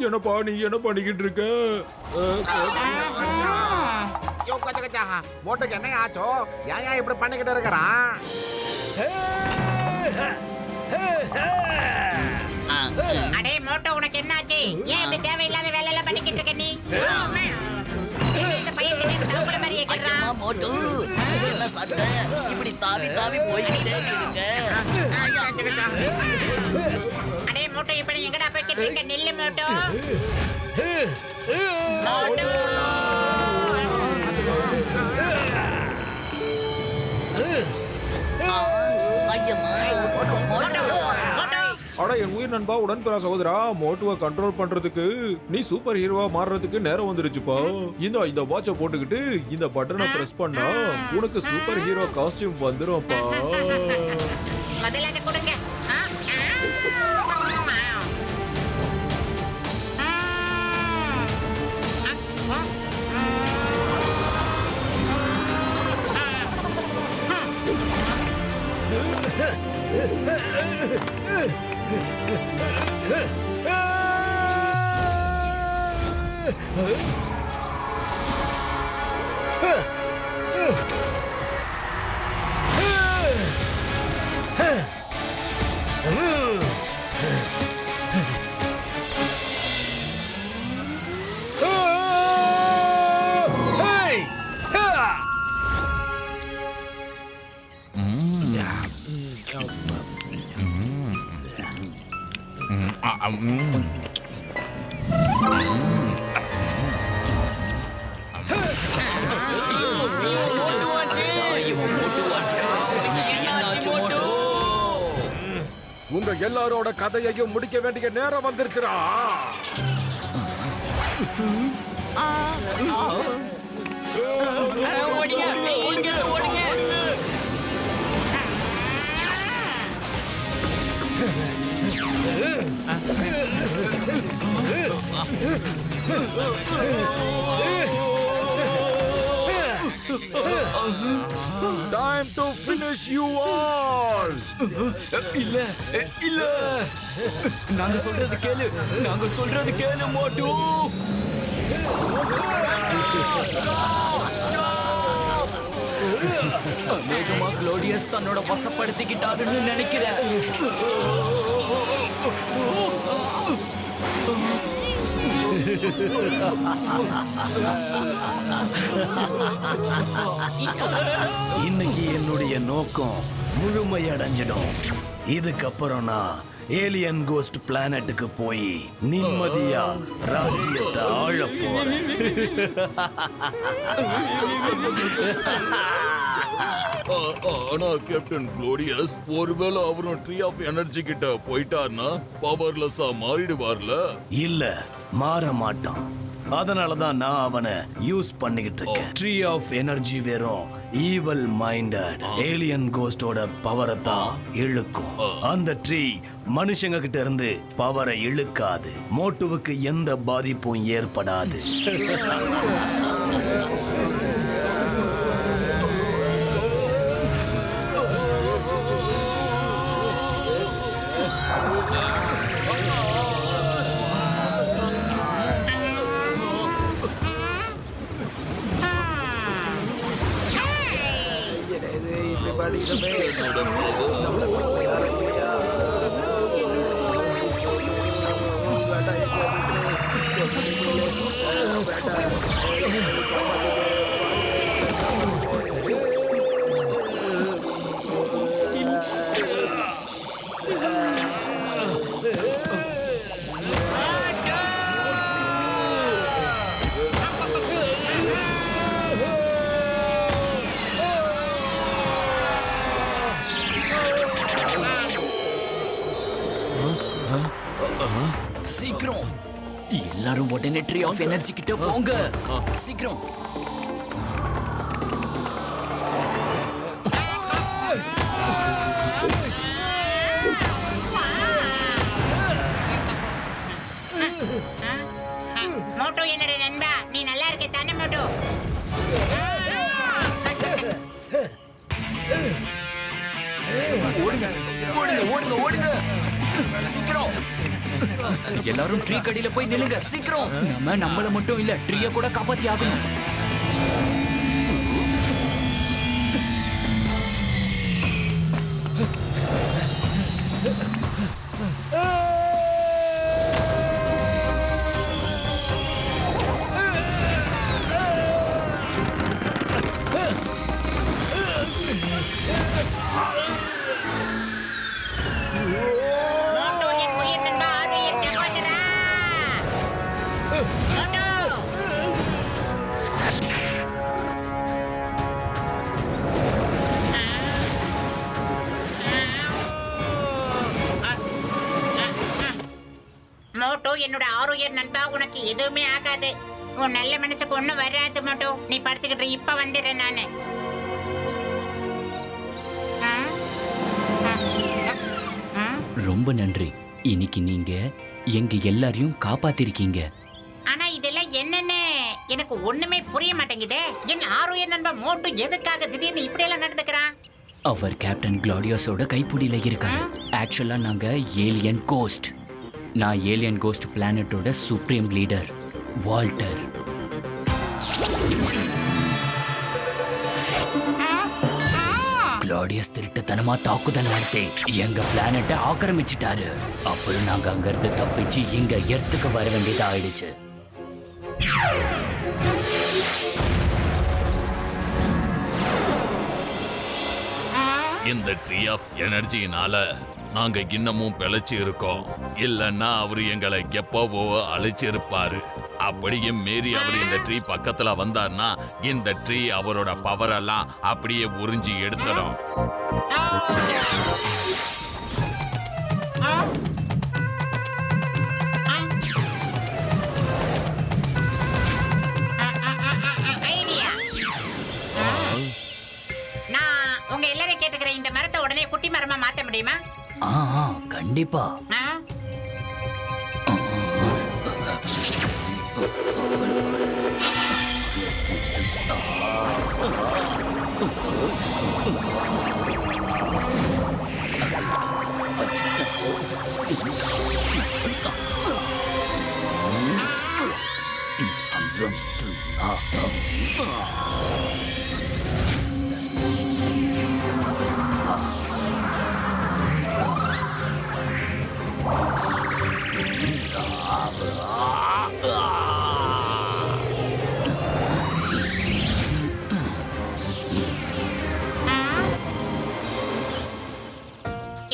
என்னப்பா நீ என்ன பண்ணிக்கிட்டு இருக்க? மோட்டுக்கு என்ன ஆச்சோ? ஏன் இப்படி பண்ணிக்கிட்டு இருக்கிறான்? ஏன் இப்படி தேவையில்லாத வேலை எல்லாம் பண்ணிக்கிட்டு இருக்க நீ இந்த பையன் திடீர்னு சாப்பிட மாதிரி கேக்குறான். அம்மா மோட்டு என்ன சட்டை இப்படி தாவி தாவி போய்கிட்டே இருக்க? அடே மோட்டோ இப்ப நீ எங்கடா போய்கிட்டு இருக்க? நில்லு மோட்டோ. மோட்டோ ஐயம்மா மோட்டு அட என் உயிர் நண்பா உடன்பிற சகோதரா, மோட்டுவை கண்ட்ரோல் பண்றதுக்கு நீ சூப்பர் ஹீரோவா மாறுறதுக்கு நேரம் வந்துருச்சுப்பா. இந்த வாட்சை போட்டுக்கிட்டு இந்த பட்டனை பிரஸ் பண்ணா உனக்கு சூப்பர் ஹீரோ காஸ்டியூம் வந்துரும்ப்பா. முதல்ல அதை கொடுங்க. உங்க எல்லாரோட கதையையும் முடிக்க வேண்டிய நேரம் வந்துருச்சுடா. Time to finish you all. இல்ல இல்ல நாங்க சொல்றது கேளு மோட்டு. அநேகமா குளோடியஸ் தன்னோட வசப்படுத்திக்கிட்டாருன்னு நினைக்கிறேன். இன்னைக்கு என்னுடைய நோக்கம் முழுமையடைஞ்சிடும். இதுக்கப்புறம் நான் ஏலியன் கோஸ்ட் பிளானட்டுக்கு போய் நிம்மதியா ராஜ்யத்தை ஆழ போறேன். ஆனா கேப்டன் குளோடியஸ், ஒருவேளை அவரும் ட்ரீ ஆஃப் எனர்ஜி கிட்ட போயிட்டார்னா பவர்லெஸ்ஸா மாறிடுவார்ல? இல்ல, மாற மாட்டான். அதனாலதான் நான் அவனை யூஸ் பண்ணிக்கிட்டு இருக்கேன். ட்ரீ ஆஃப் எனர்ஜி வெறும் ஈவல் மைண்டட் ஏலியன் கோஸ்டோட பவரை தான் இழுக்கும். அந்த ட்ரீ மனுஷங்க கிட்ட இருந்து பவரை இழுக்காது. மோட்டுவுக்கு எந்த பாதிப்பும் ஏற்படாது. சீக்கிரம் எல்லாரும் உடனே ட்ரீ ஆஃப் எனர்ஜி கிட்ட போங்க. சீக்கிரம். மோட்டோ என்னோட நண்பா, நீ நல்லா இருக்க தானே மோட்டோ? ஓடுங்க ஓடுங்க ஓடுங்க ஓடுங்க சீக்கிரம். எல்லாரும் ட்ரீ கடியில போய் நில்லுங்க சீக்கிரம். நம்மள மட்டும் இல்ல, ட்ரீய கூட காப்பாத்தி ஆகணும். மோட்டோ, என்னோட ஆரோக்கியம் நண்பா, உனக்கு எதுவுமே ஆகாது. உன் நல்ல மனசுக்கு ஒண்ணும் வராது மோட்டோ. நீ படுத்துக்கிட்டு இப்ப வந்துடுறேன் நானு. ரொம்ப நன்றி. இன்னைக்கு நீங்க எங்க எல்லாரையும் காப்பாத்திருக்கீங்க. ஆனா இதெல்லாம் என்னன்னு எனக்கு ஒண்ணுமே புரிய மாட்டேங்குதே. என் ஆரோக்கிய நண்பா மோட்டோ எதுக்காக திடீர்னு இப்படி எல்லாம் நடந்துக்கிறான்? அவர் கேப்டன் கிளாடியோஸோட கைப்பிடியில இருக்காரு. ஆக்சுவலா நாங்க ஏலியன் கோஸ்ட். நான் ஏலியன் கோஸ்ட் பிளானட்டோட சுப்ரீம் லீடர் வால்டர். கிளாடியஸ் திருட்டுத்தனமா தாக்குதல் நடத்தி எங்க பிளானட்டை ஆக்கிரமிச்சிட்டாரு. அப்புறம் நாங்க அங்க இருந்து தப்பிச்சு இங்க எர்த்துக்கு வர வேண்டியது ஆயிடுச்சு. இந்த ட்ரீ ஆஃப் எனர்ஜினால நாங்க இன்னமும் பிழைச்சு இருக்கோம். இல்லன்னா அவரு எங்களை எப்பவோ அழைச்சிருப்பாரு. அப்படியே மீறி அவர் இந்த ட்ரீ பக்கத்துல வந்தார்னா இந்த ட்ரீ அவரோட பவர் எல்லாம் அப்படியே உறிஞ்சி எடுத்துடும். நான் உங்க எல்லாரையும் கேட்டுக்கிறேன், இந்த மரத்தை உடனே குட்டி மரமா மாத்த முடியுமா? கண்டிப்பா.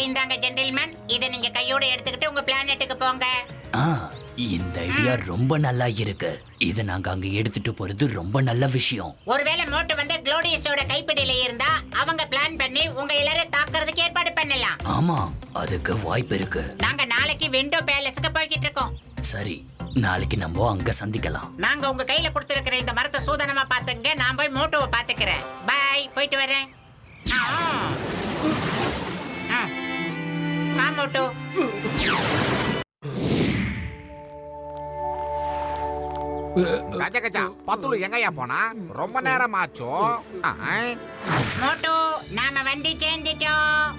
இந்தாங்க ஜென்டில்மேன், இதை நீங்க கையோட எடுத்துக்கிட்டு உங்க பிளானெட்டுக்கு போங்க. இந்த ஐடியா ரொம்ப நல்லா இருக்கு. இத நாங்க அங்க எடுத்துட்டு போறது ரொம்ப நல்ல விஷயம். ஒருவேளை மோட்டோ வந்து குளோடியஸோட கைப்பிடியில இருந்தா அவங்க பிளான் பண்ணி உங்க எல்லாரையும் தாக்குறதுக்கு ஏற்பாடு பண்ணலாம். ஆமா, அதுக்கு வாய்ப்பு இருக்கு. நாங்க நாளைக்கு விண்டோ பேலஸ்க்கு போய்கிட்டு இருக்கோம். சரி, நாளைக்கு நம்ம அங்க சந்திக்கலாம். நாங்க உங்க கையில கொடுத்திருக்கிற இந்த மரத்தை சூதனமா பாத்துங்க. நான் போய் மோட்டோவை பாத்துக்கிறேன். பை, போயிட்டு வரேன். மோட்டோ. கஜா பத்துல எங்கயா போனா? ரொம்ப நேரம் ஆச்சோ. மோட்டோ, நாம வந்து சேர்ந்துட்டோம்.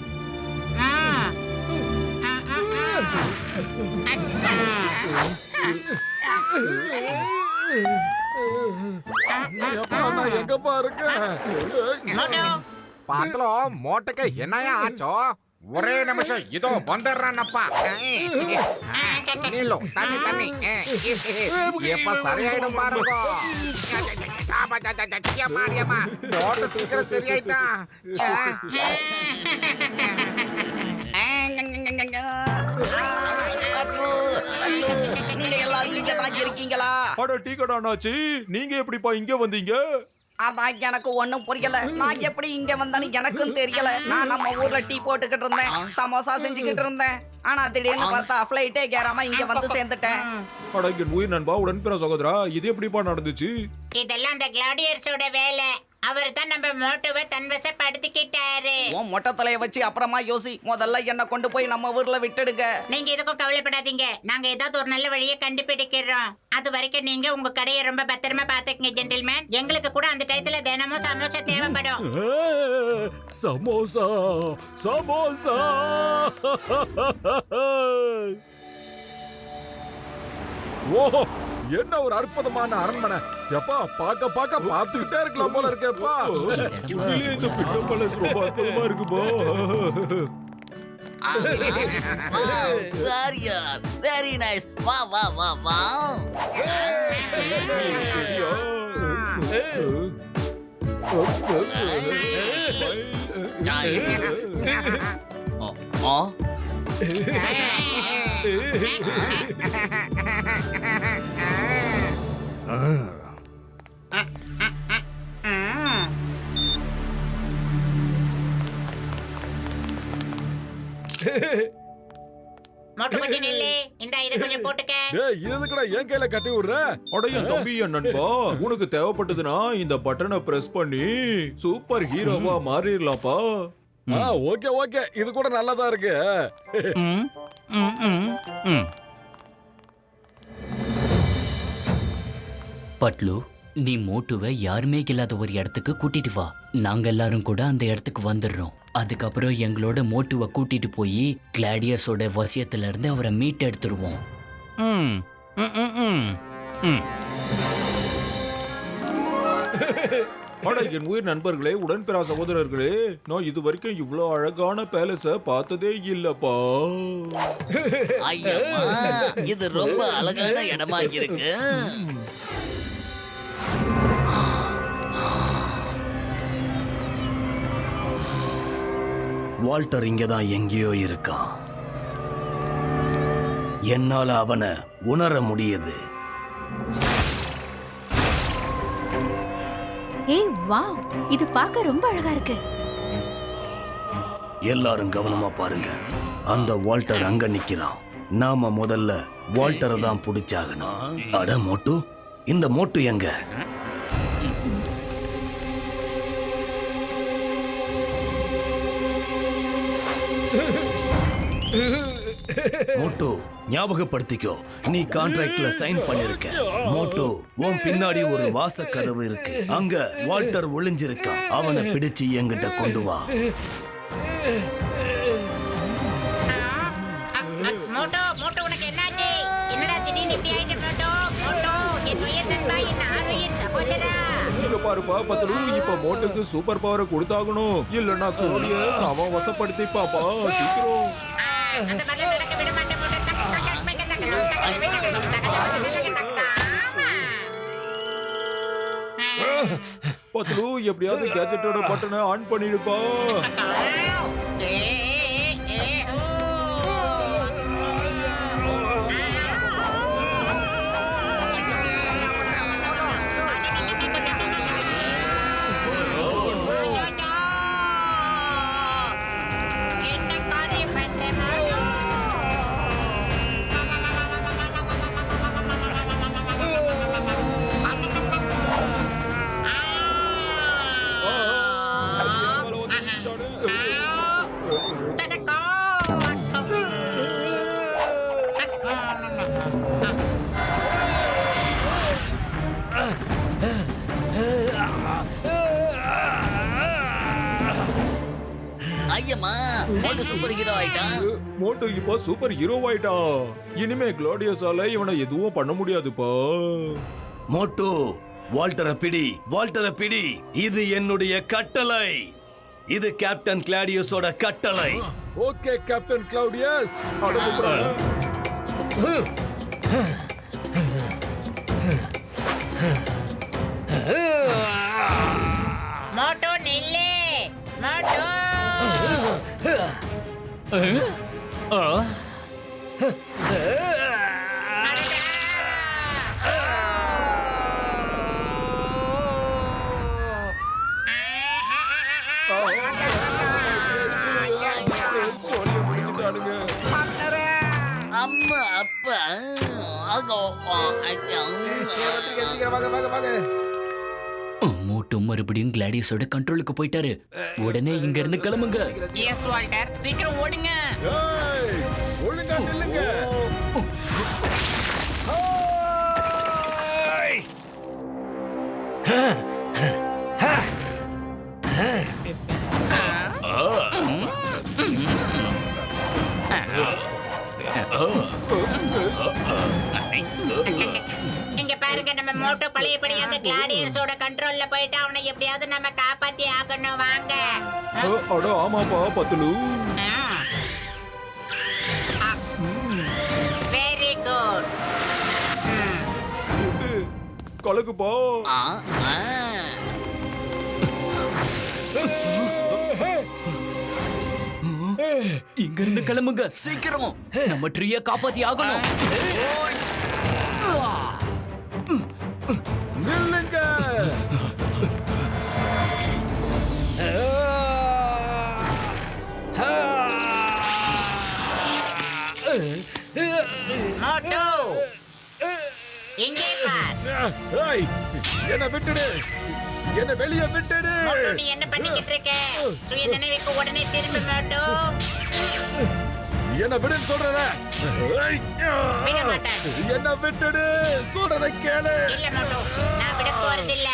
எங்கப்பா இருக்க? பத்துல மோட்டுக்கு என்னையா ஆச்சோ? ஒரே நிமிஷம் இதோ வந்துடுறானப்பா. நீலோ தண்ணி தண்ணி எப்ப சரியாயிடும் பாருங்க. மாரியம்மா மோட்டு சீக்கிரம் சரியாயிட்டா. நீங்க எல்லாரும் இங்க தான் இருக்கீங்களா? டீ கடை அண்ணாச்சி, நீங்க எப்படிப்பா இங்க வந்தீங்க? அதான் எனக்கு ஒண்ணும் புரியல. நான் எப்படி இங்க வந்தேன்னு எனக்கும் தெரியல. நான் நம்ம ஊர்ல டீ போட்டுக்கிட்டு இருந்தேன், சமோசா செஞ்சுக்கிட்டு இருந்தேன். ஆனா திடீர்னு பார்த்தா ஃபிளைட்டே கேராம இங்க வந்து சேர்ந்துட்டேன். என் உயிர் நண்பா, உடன்பிற சகோதரா, இது எப்படிப்பா நடந்துச்சு? இதெல்லாம் அந்த கிளாடியர்ஸோட வேலை. அவர் தான் நம்ம மோட்டோவை தன்வசப்படுத்திக்கிட்டாரு. உன் மொட்டை தலைய வச்சு அப்புறமா யோசி. முதல்ல என்ன கொண்டு போய் நம்ம ஊர்ல விட்டுடுங்க. நீங்க எதுக்கும் கவலைப்படாதீங்க. நாங்க ஏதாவது ஒரு நல்ல வழியை கண்டுபிடிக்கிறோம். அது வரைக்கும் நீங்க உங்க கடையை ரொம்ப பத்திரமா பாத்துக்கங்க ஜென்டில்மேன். எங்களுக்கு கூட அந்த டயத்துல தினமும் சமோசா தேவைப்படும். சமோசா சமோசா. ஓ, என்ன ஒரு அற்புதமான அரண்மனை. எப்பா பாக்க பாக்க பாத்துக்கிட்டே இருக்கலாம் போல இருக்கேப்பா. இந்த பிட்டோ பேலஸ் ரொம்ப அற்புதமா இருக்குப்பா. Very nice. வா வா வா வா. மோட்டு கொஞ்சம் நில்லு. இந்த இதை கொஞ்சம் போட்டுக்க. டேய் எதுக்குடா என் கையில கட்டி விடுற? அடைய தம்பி என் நண்பா, உனக்கு தேவைப்பட்டதுன்னா இந்த பட்டனை பிரஸ் பண்ணி சூப்பர் ஹீரோவா மாறிடலாம்ப்பா. ஓகே ஓகே, இது கூட நல்லதா இருக்கு. பட்லு, நீ மோட்டுவை யாருமே இல்லாத ஒரு இடத்துக்கு கூட்டிட்டு வா. நாங்க எல்லாரும் கூட அந்த இடத்துக்கு வந்துடுறோம். அதுக்கப்புறம் எங்களோட மோட்டுவை கூட்டிட்டு போய் கிளாடியஸோட வசியத்துல இருந்து அவரை மீட் எடுத்துருவோம். அட என் உயிர் நண்பர்களே, உடன்பிறா சகோதரர்களே, நான் இது வரைக்கும் இவ்வளோ அழகான பேலஸ பார்த்ததே இல்லப்பா. ஐயம்மா, இது ரொம்ப அழகான இடமா இருக்கு. வால்டர் இங்கதான் எங்கேயோ இருக்கான். என்னால அவனை உணர முடியுது. ஏய் வாவ், இது பார்க்க ரொம்ப அழகா இருக்கு. எல்லாரும் கவனமா பாருங்க. அந்த வால்டர் அங்க நிக்கிறான். நாம முதல்ல வால்டரை தான் பிடிச்சாகணும். அட மோட்டு, இந்த மோட்டு எங்க? மோட்டு, ஞாபகப்படுத்திக்கோ, நீ கான்ட்ராக்ட்ல சைன் பண்ணிருக்க. மோட்டு, உன் பின்னாடி ஒரு வாசக்கதவு இருக்கு. அங்க வால்டர் ஒளிஞ்சிருக்கான். அவனை பிடிச்சு என்கிட்ட கொண்டு வா. மோட்டோ, மோட்டோ உனக்கு என்னாச்சு? என்னடா திடீர்னு இப்படி ஆயிட்ட மோட்டோ? மோட்டோ, என் உயிர் நண்பா, என் ஆறுயிர் சகோதரா. இங்க பாருப்பா பத்லு, இப்ப மோட்டுக்கு சூப்பர் பவரை கொடுத்தாகணும். இல்லன்னா கூடிய அவன் வசப்படுத்திப்பாப்பா. சீக்கிரம். அந்த மாதிரிலாம் நடக்க விட மாட்டேன் மோட்டோ. பத்லு, எப்படியாவது கேஜெட்டோட பட்டனை ஆன் பண்ணிடுப்பா. ஐயம்மா, மோட்டு சூப்பர் ஹீரோ ஆயிட்டான். மோட்டு இப்போ சூப்பர் ஹீரோ ஆயிட்டான். இனிமே கிளாடியஸால இவனை எதுவும் பண்ண முடியாதுப்பா. மோட்டு, வால்டரை பிடி, வால்டரை பிடி. இது என்னுடைய கட்டளை. இது கேப்டன் கிளாடியஸோட கட்டளை. Okay captain Claudius. மோட்டோ நில்லு. மோட்டோ. அம்மா அப்பா மோட்டு மறுபடியும் கிளாடியஸோட கண்ட்ரோலுக்கு போயிட்டாரு. உடனே இங்க இருந்து கிளம்புங்க. எஸ் வால்டர், சீக்கிரம் ஓடுங்க. ஒழுங்கா நில்லுங்க. இங்க பாருங்க, நம்ம மோட்டோ பழையபடி அந்த கிளாடியஸோட கண்ட்ரோல்ல போயிட்டு அவனை எப்படியாவது நம்ம காப்பாத்தி ஆகணும். வாங்க. அட ஆமாப்பா பத்லு. Very good. கலக்குப்பா. இங்க இருந்து கிளம்புங்க சீக்கிரம். நம்ம ட்ரீயை காப்பாத்தி ஆகணும். நில்லுங்க. ஏய், என்ன விட்டுடு, என்ன வெளியே விட்டுடு. மோட்டு, நீ என்ன பண்ணிக்கிட்டு இருக்க? சுய நினைவுக்கு உடனே திரும்பி மோட்டு. என்ன விடுன்னு சொல்றல. விட மாட்டேன். என்ன விட்டுடு, சொல்றதை கேளு. இல்ல மோட்டு, நான் விட போறதில்ல.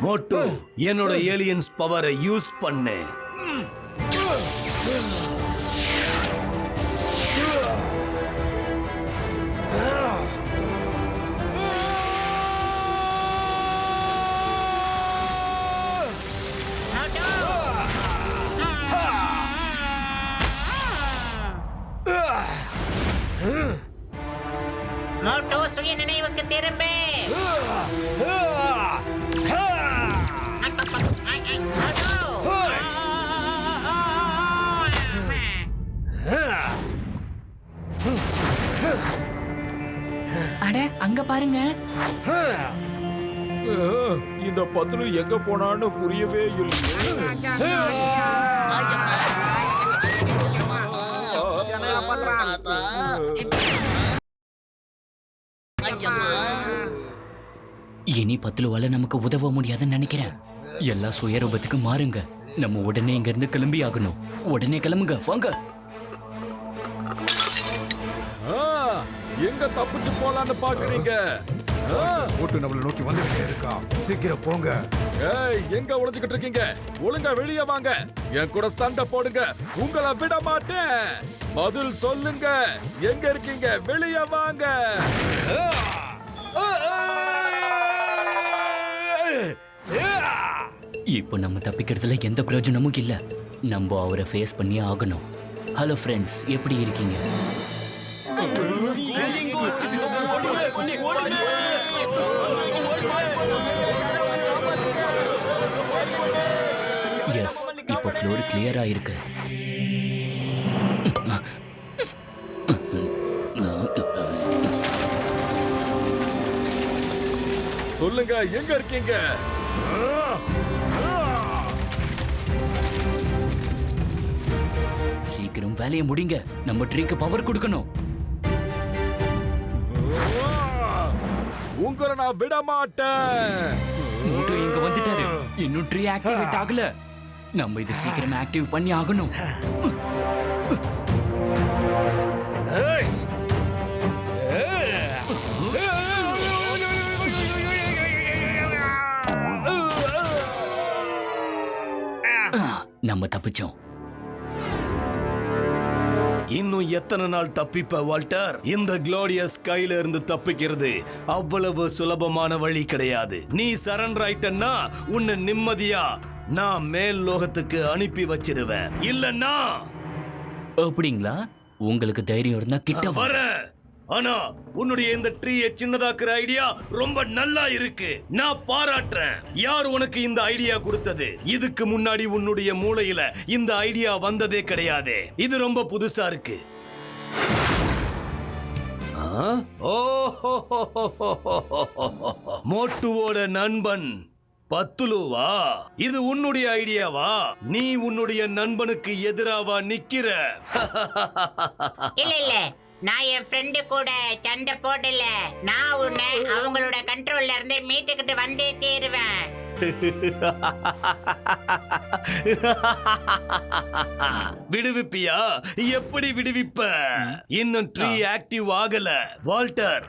மோட்டு, என்னோட ஏலியன்ஸ் பவரை யூஸ் பண்ணு. மோட்டு, சுய நினைவுக்கு திரும்பு. அட அங்க பாருங்க. இந்த பத்துலு எங்க போனான்னு புரியவே இல்லை. இனி பத்துலுவால நமக்கு உதவ முடியாதுன்னு நினைக்கிறேன். எல்லா சுயரூபத்துக்கு மாறுங்க. நம்ம உடனே இங்க இருந்து கிளம்பி ஆகணும். உடனே கிளம்புங்க, வாங்க. எங்க தப்பிச்சு போலான்னு பாக்குறீங்க? போட்டு நம்மள நோக்கி வந்துகிட்டே இருக்கான். சீக்கிரம் போங்க. ஏய், எங்க ஒளிஞ்சுக்கிட்டு இருக்கீங்க? ஒழுங்கா வெளியே வாங்க. என் கூட சண்டை போடுங்க. உங்களை விட மாட்டேன். பதில் சொல்லுங்க. எங்க இருக்கீங்க? வெளியே வாங்க. இப்போ நம்ம தப்பிக்கிறதுல எந்த பிரயோஜனமும் இல்ல. நம்ம அவரை ஃபேஸ் பண்ணி ஆகணும். ஹலோ ஃப்ரெண்ட்ஸ், எப்படி இருக்கீங்க? எஸ், இப்போ ஃப்ளோர் கிளியரா இருக்கு. சொல்லுங்க, எங்க இருக்கீங்க? சீக்கிரம் வேலையை முடிங்க. நம்ம ட்ரீக்கு பவர் கொடுக்கணும். உங்களை நான் விட மாட்டேன். மோட்டோ இங்க வந்துட்டாரு. இன்னும் ட்ரீ ஆக்டிவேட் ஆகல. நம்ம இதை சீக்கிரம் ஆக்டிவ் பண்ணி ஆகணும். நம்ம தப்பிச்சோம். இன்னும் எத்தனை நாள் தப்பிப்ப வால்டர்? இந்த குளோரியஸ் கையில இருந்து தப்பிக்கிறது அவ்வளவு சுலபமான வழி கிடையாது. நீ சரண்டர் ஆயிட்டன்னா உன்னை நிம்மதியா நான் மேல் லோகத்துக்கு அனுப்பி வச்சிருவேன். இல்லன்னா அப்படிங்களா? உங்களுக்கு தைரியம் இருந்தா கிட்ட வர. ஆனா உன்னுடைய இந்த ட்ரீயை சின்னதாக்குற ஐடியா ரொம்ப நல்லா இருக்கு. நான் பாராட்டுறேன். யார் உனக்கு இந்த ஐடியா கொடுத்தது? இதுக்கு முன்னாடி உன்னுடைய மூளையில இந்த ஐடியா வந்ததே கிடையாது. இது ரொம்ப புதுசா இருக்கு. மோட்டுவோட நண்பன் பத்துலுவா? இது உன்னுடைய ஐடியாவா? நீ உன்னுடைய நண்பனுக்கு எதிராவா நிக்கிற? இல்ல இல்ல, நான் என் ஃப்ரெண்டு கூட சண்டை போடல. நான் உன்னை அவங்களோட கண்ட்ரோல்ல இருந்து மீட்டுக்கிட்டு வந்தே தீருவேன். விடுவிப்பியா? எப்படி விடுவிப்ப? இன்னும் ட்ரீ ஆக்டிவ் ஆகல வால்டர்.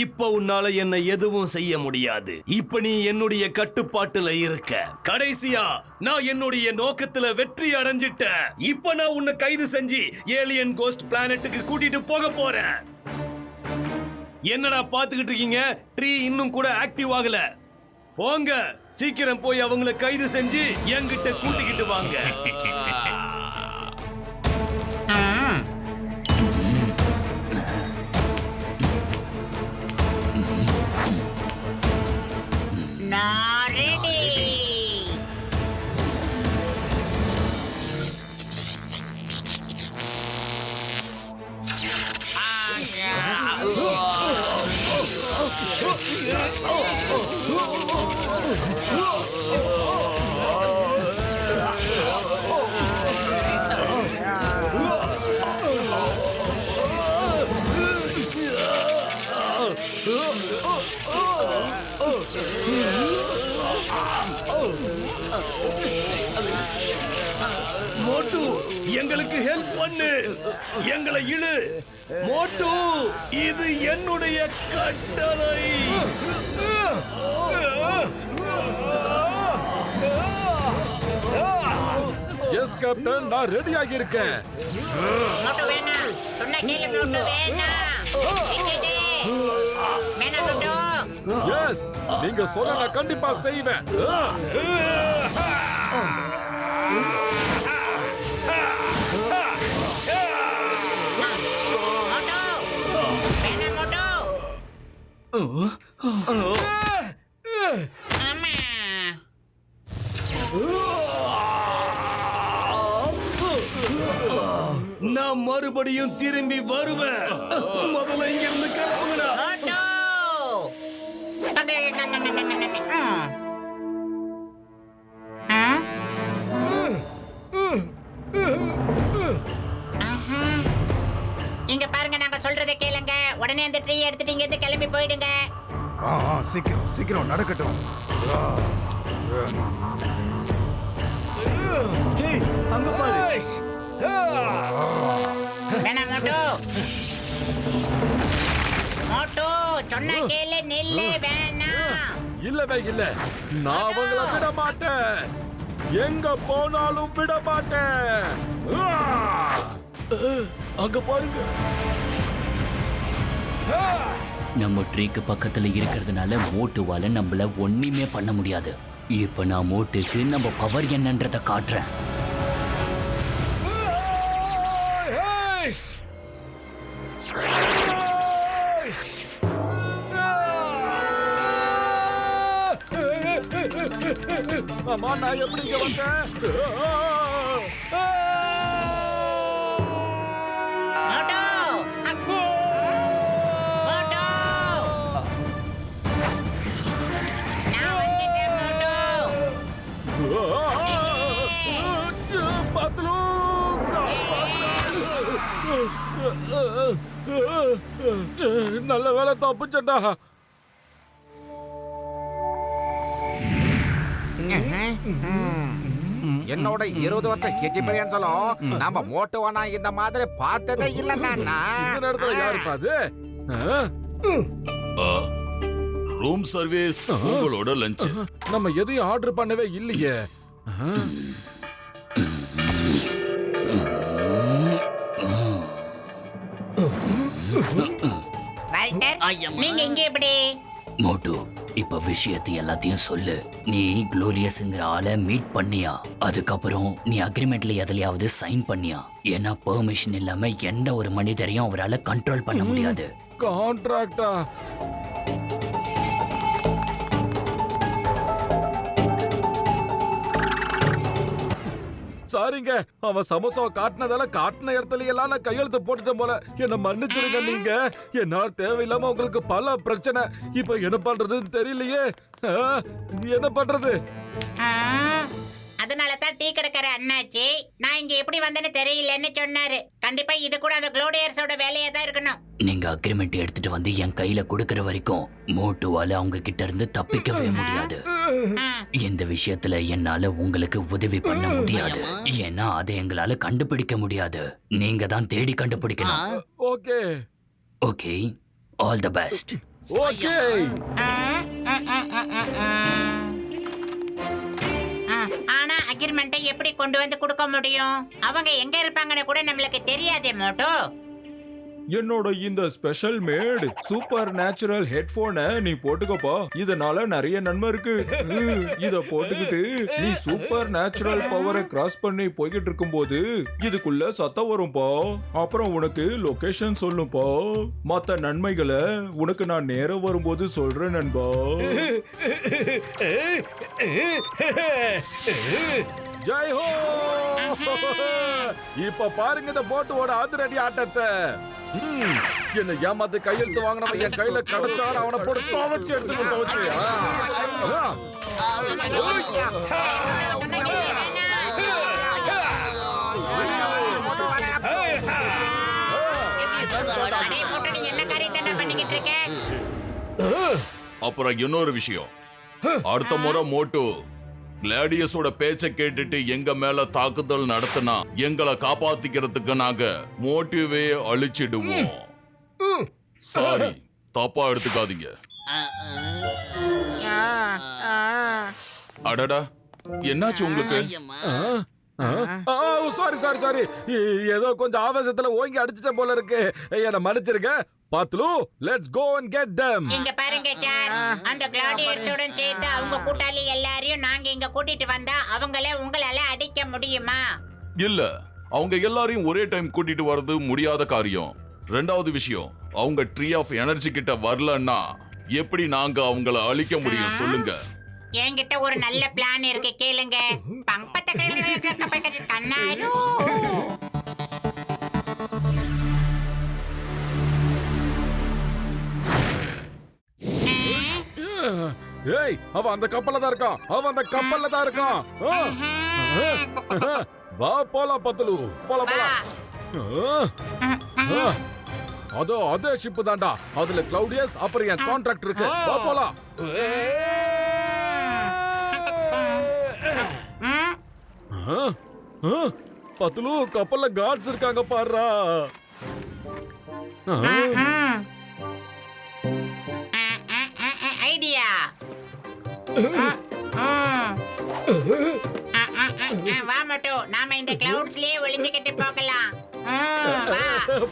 இப்ப உன்னால என்ன எதுவும் செய்ய முடியாது. இப்ப நீ என்னுடைய கட்டுப்பாட்டுல இருக்க. கடைசியா நான் என்னுடைய நோக்கத்துல வெற்றி அடைஞ்சிட்டேன். இப்ப நான் உன்னை கைது செஞ்சு ஏலியன் கோஸ்ட் பிளானட்டுக்கு கூட்டிட்டு போக போறேன். என்னடா பாத்துக்கிட்டு இருக்கீங்க? ட்ரீ இன்னும் கூட ஆக்டிவ் ஆகல. போங்க, சீக்கிரம் போய் அவங்கள கைது செஞ்சு என்கிட்ட கூட்டிக்கிட்டு வாங்க. நான் ரெடி. மோட்டு எங்களுக்கு ஹெல்ப் பண்ணு, எங்களை இழு. மோட்டு இது என்னுடைய கட்டளை. எஸ் கேப்டன், நான் ரெடி ஆகி இருக்கேன். மோட்டு வேணாம், சொன்ன கேளு மோட்டு வேணாம். வேணாம் மோட்டு. எஸ், நீங்க சொல்ல நான் கண்டிப்பா செய்வேன். நான் மறுபடியும் திரும்பி வருவேன். முதல்ல இங்க இருந்து கிளம்புங்கடா. இங்க பாருங்க, நாங்க சொல்றதை கேளுங்க. உடனே அந்த ட்ரீ எடுத்துட்டு இங்க இருந்து கிளம்பி போயிடுங்க. சீக்கிரம் சீக்கிரம் நடக்கட்டும். அங்க பாரு. வேணாம் மோட்டு. மோட்டு சொன்ன கேளு, நில்லு. வேணாம். இல்லவே இல்ல, நான் அவங்கள விட மாட்டேன். எங்க போனாலும் விட மாட்டேன். அங்க பாருங்க. நம்ம ட்ரீக்கு பக்கத்துல இருக்கிறதுனால மோட்டுவால நம்மள ஒண்ணுமே பண்ண முடியாது. இப்ப நான் மோட்டுக்கு நம்ம பவர் என்னன்றத காட்டுறேன். அம்மா, நான் எப்படி இங்க வந்தேன்? நல்ல வேலை தப்புச்சண்டா. என்னோட 20 வருஷம் எக்ஸ்பீரியன்ஸ்ல நம்ம மோட்டுவானா இந்த மாதிரி பார்த்ததே இல்ல. இந்த நேரத்துல யாரு பாது? ரூம் சர்வீஸ், உங்களோட லஞ்ச். நம்ம எதையும் ஆர்டர் பண்ணவே இல்லையே. நீங்க இங்க எப்படி? மோட்டு, இப்ப விஷயத்தை எல்லாத்தையும் சொல்லு. நீ குளோரியஸ்ங்கிற ஆளை மீட் பண்ணியா? அதுக்கப்புறம் நீ அக்ரிமெண்ட்ல எதுலயாவது சைன் பண்ணியா? ஏன்னா பெர்மிஷன் இல்லாம எந்த ஒரு மனிதரையும் அவரால கண்ட்ரோல் பண்ண முடியாது. கான்ட்ராக்டா? சாரிங்க, அவன் சமோசாவை காட்டினதால காட்டின இடத்துல எல்லாம் நான் கையெழுத்து போட்டுட்டேன் போல. என்ன மன்னிச்சிருங்க. நீங்க என்னால தேவையில்லாம உங்களுக்கு பல பிரச்சனை. இப்ப என்ன பண்றதுன்னு தெரியலையே. என்ன பண்றது? அதனாலதான் டீ கடைக்கார அண்ணாச்சி நான் இங்க எப்படி வந்தேன்னு தெரியலன்னு சொன்னாரு. கண்டிப்பா இது கூட அந்த குளோடியர்ஸோட வேலையா தான் இருக்கணும். நீங்க அக்ரிமெண்ட் எடுத்துட்டு வந்து என் கையில கொடுக்கற வரைக்கும் மோட்டுவால அவங்க கிட்ட இருந்து தப்பிக்கவே முடியாது. இந்த விஷயத்துல என்னால உங்களுக்கு உதவி பண்ண முடியாது. ஏன்னா அதை எங்களால கண்டுபிடிக்க முடியாது. நீங்க தான் தேடி கண்டுபிடிக்கணும். Okay okay, all the best. Okay. ஆனா அக்ரிமெண்ட்டை எப்படி கொண்டு வந்து கொடுக்க முடியும்? அவங்க எங்க இருப்பாங்கன்னு கூட நம்மளுக்கு தெரியாதே மோட்டோ. என்னோட இந்த ஸ்பெஷல் மேட் சூப்பர் நேச்சுரல் ஹெட்போனை நீ போட்டுக்கப்பா. இதனால நிறைய நன்மை இருக்கு. இத போட்டுக்கிட்டு நீ சூப்பர் நேச்சுரல் பவரை கிராஸ் பண்ணி போய்கிட்டு இருக்கும்போது இதுக்குள்ள சத்தம் வரும்பா. அப்புறம் உனக்கு லொகேஷன் சொல்லும்பா. மத்த நன்மைகளை உனக்கு நான் நேரம் வரும்போது சொல்றேன் நண்பா. ஜெய் ஹோ. இப்ப பாருங்க இந்த போட்டோட அதிரடி ஆட்டத்தை. என்ன ஏமாத்து கையெழுத்து வாங்கினவன் என் கையில கிடைச்சான். அவனை போட்டு துவச்சு எடுத்துட்டு துவச்சு. நீ என்ன காரியத்தை பண்ணிக்கிட்டு இருக்க? அப்புறம் இன்னொரு விஷயம், அடுத்த முறை மோட்டு கிளாடியஸோட பேச்ச கேட்டுட்டு எங்க மேல தாக்குதல் நடத்தினா எங்களை காப்பாத்திக்கிறதுக்கு நாங்க மோட்டிவே அழிச்சிடுவோம். சாரி, தப்பா எடுத்துக்காதீங்க. அடடா, என்னாச்சு உங்களுக்கு? சாரி சாரி சாரி, ஏதோ கொஞ்சம் ஆவேசத்துல ஓங்கி அடிச்சிட்ட போல இருக்கு. என்ன மன்னிச்சிருங்க. Patlu, let's go and get them. இங்க பாருங்க சார், அந்த கிளாடியஸுடன் சேர்த்து அவங்க கூட்டாளி எல்லாரையும் நாங்க இங்க கூட்டிட்டு வந்தா அவங்கள உங்களால அடிக்க முடியுமா? இல்ல, அவங்க எல்லாரையும் ஒரே டைம் கூட்டிட்டு வர்றது முடியாத காரியம். ரெண்டாவது விஷயம், அவங்க ட்ரீ ஆஃப் எனர்ஜி கிட்ட வரலன்னா எப்படி நாங்க அவங்கள அழிக்க முடியும் சொல்லுங்க? என்கிட்ட ஒரு நல்ல பிளான் இருக்கு, கேளுங்க. கண்ணாரு ஏய், அவன் அந்த கப்பல்ல தான் இருக்கான். அவன் அந்த கப்பல்ல தான் இருக்கான். வா போலாம் பத்துலு, போலாம் போலாம். அதோ அதே ஷிப் தான்டா. அதுல கிளவுடியஸ் அப்புறம் என் கான்ட்ராக்ட் இருக்கு. வா போலாம். பத்துலு, கப்பல்ல கார்ட்ஸ் இருக்காங்க பாருடா. ஐடியா. வா மட்டும், நாம இந்த கிளவுட்ஸ்லயே ஒளிஞ்சுக்கிட்டு போகலாம்.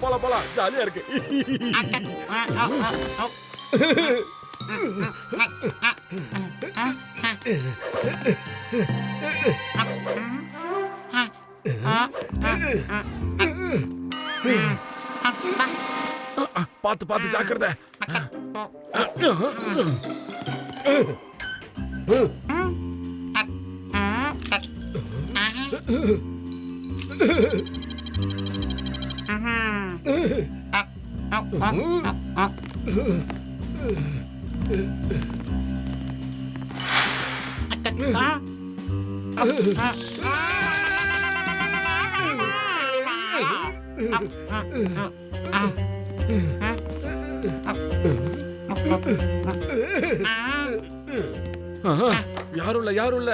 போலாம் போலாம், ஜாலியா இருக்கு. பாத்து பாத்து, ஜாக்கிரதை. யாரும் இல்ல, யாரும் இல்ல.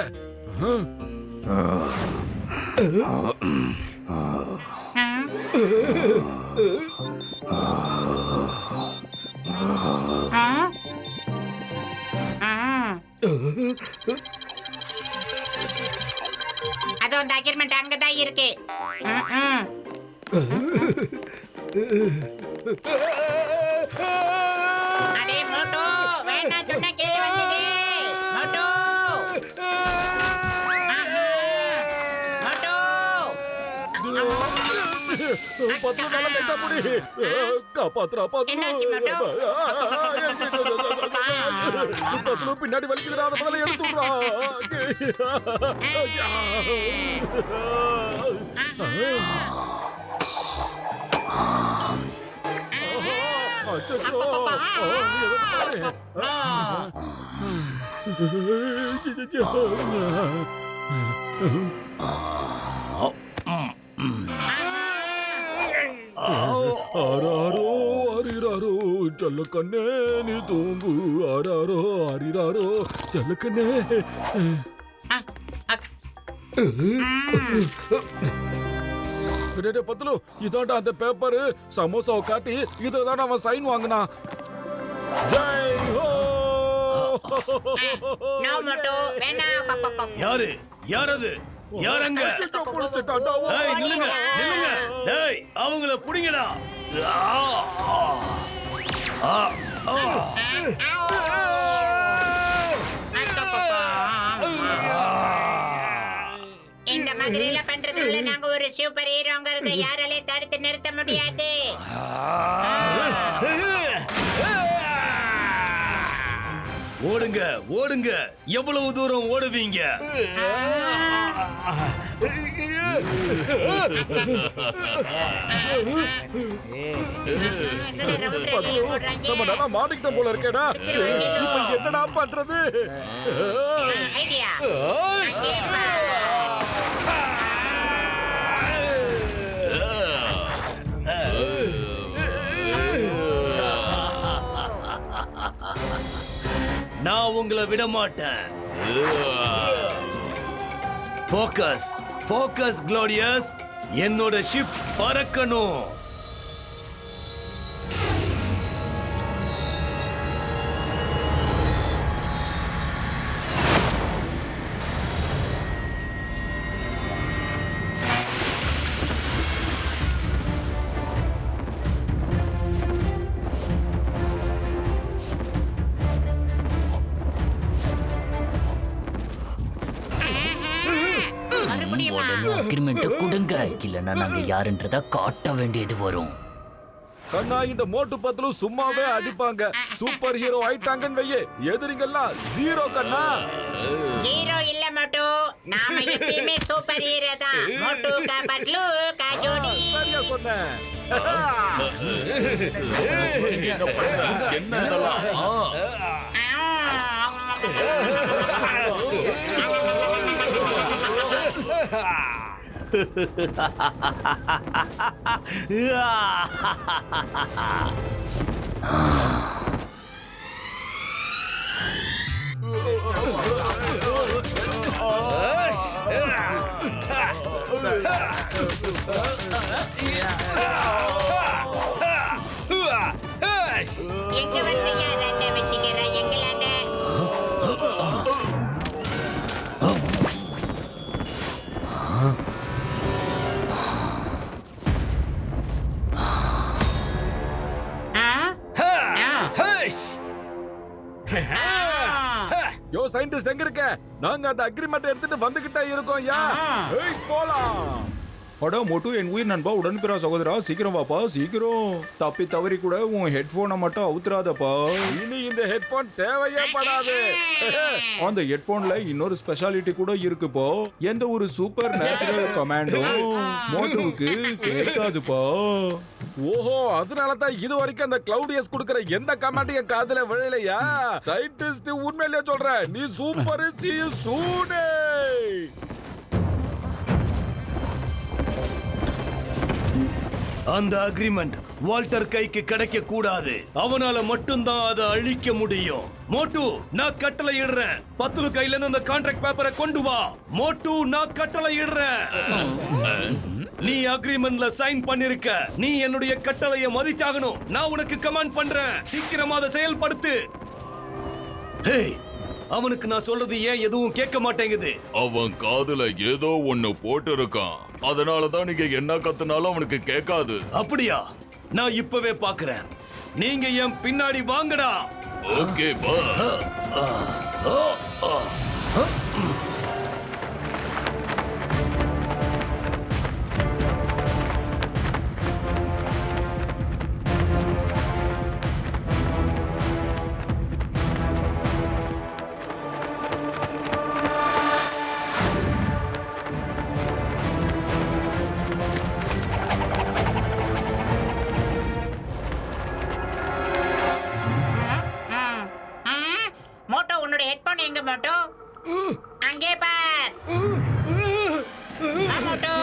அது அந்த அக்ரிமெண்ட் அங்கதான் இருக்கு. அடே மோட்டோ, வேணா சொன்னா கேள்வி வந்தது. மோட்டோ, பின்னாடி வலிக்குதுடா, அதை முதல்ல எடுத்துடுறா. ஆராரோ ஆரிராரோ ஜல்லக்கண்ணே நீ தூங்கு. ஆராரோ ஆரிராரோ ஜல்லக்கண்ணே. பத்துலு, இதாண்டா அந்த பேப்பரு. சமோசாவை காட்டி இதுதான் அவன் சைன் வாங்கினா. ஜெய் ஹோ. யாரு யாரது? யாரங்க? டேய், நில்லுங்க, நில்லுங்க. டேய், அவங்கள புடிங்கடா. இந்த மாதிரி எல்லாம் பண்றதுல நாங்க ஒரு சூப்பர் ஹீரோங்கிறத யாராலே தடுத்து நிறுத்த முடியாது. ஓடுங்க, ஓடுங்க. எவ்வளவு தூரம் ஓடுவீங்க? மாட்டிக்கிட்ட போல இருக்கேடா. இப்ப என்னடா பண்றது? ஐடியா. நான் உங்களை விட மாட்டேன். Focus, focus Claudius. என்னோட ஷிப் பறக்கணும். அக்ரிமெண்ட் கொடுங்க, இல்லைன்னா நாங்க யாருன்றத காட்ட வேண்டியது வரும். கண்ணா, இந்த மோட்டு பத்தலும் சும்மாவே அடிப்பாங்க. சூப்பர் ஹீரோ ஆயிட்டாங்கன்னு வையே, எதிரிங்கெல்லாம் ஜீரோ. கண்ணா, ஜீரோ இல்ல மோட்டு, நாம எப்பயுமே சூப்பர் ஹீரோ தான். மோட்டு கா பட்லு கா ஜோடி. சரியா சொன்னேன். என்ன இதெல்லாம்? எங்க வந்து யாரண்ட வெட்டிக்கிற எங்களாண்ட? யோ சயின்டிஸ்ட் எங்க இருக்க? நாங்க அந்த அக்ரிமெண்ட் எடுத்துட்டு வந்துகிட்டே இருக்கோம். யா, போலாம். அடா மோட்டு, என் உயிர் நண்பா, உடன்பிறா சகோதரா, சீக்கிரம் வாப்பா, சீக்கிரம். தப்பி தவறி கூட உன் ஹெட்போனை மட்டும் அவுத்துறாதப்பா. இனி இந்த ஹெட்போன் தேவையே படாது. அந்த ஹெட்போன்ல இன்னொரு ஸ்பெஷாலிட்டி கூட இருக்குப்பா. எந்த ஒரு சூப்பர் நேச்சுரல் கமாண்டும் மோட்டுவுக்கு கேட்காதுப்பா. ஓஹோ, அதனால தான் இது வரைக்கும் அந்த கிளவுடியஸ் கொடுக்கிற எந்த கமாண்டும் என் காதுல விழலையா? சயின்டிஸ்ட், உண்மையிலேயே சொல்றேன், நீ சூப்பர் சூடே. அந்த அக்ரிமெண்ட் வால்டர் கைக்கு கிடைக்க கூடாது. அவனால மட்டும்தான் அதை அழிக்க முடியும். மோட்டு, நான் கட்டளை இடுறேன். பத்துலு கையில இருந்து அந்த கான்ட்ராக்ட் பேப்பரை கொண்டு வா. மோட்டு, நான் கட்டளை இடுறேன். நீ அக்ரிமெண்ட்ல சைன் பண்ணிருக்க. நீ என்னுடைய கட்டளையை மதிச்சாகணும். நான் உனக்கு கமாண்ட் பண்றேன். சீக்கிரமா அதை செயல்படுத்து. ஹே, அவனுக்கு நான் சொல்றது ஏன் எதுவும் கேட்க மாட்டேங்குது? அவன் காதுல ஏதோ ஒண்ணு போட்டு இருக்கான். அதனாலதான் நீங்க என்ன கத்துனாலும் அவனுக்கு கேட்காது. அப்படியா? நான் இப்பவே பாக்குறேன். நீங்க என் பின்னாடி வாங்கடா. Okay boss. மோட்டோ, உன்னோட ஹெட்போன் எங்க மோட்டோ? அங்கே பார். மோட்டோ,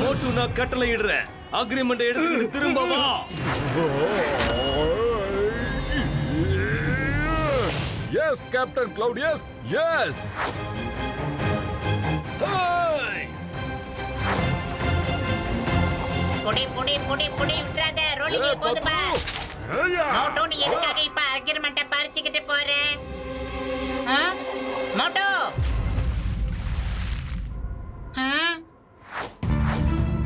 மோட்டு, நான் கட்டளை இடுறேன். அக்ரிமெண்ட் எடுத்து திரும்ப வா. Yes captain Claudius, yes. புடி புடி புடி புடி விட்டுறாத. ரோலிங்க போதுமா? மோட்டோ, நீ எதுக்காக இப்ப அக்ரிமெண்ட்டை பறிச்சுக்கிட்டு போற? மோட்டோ,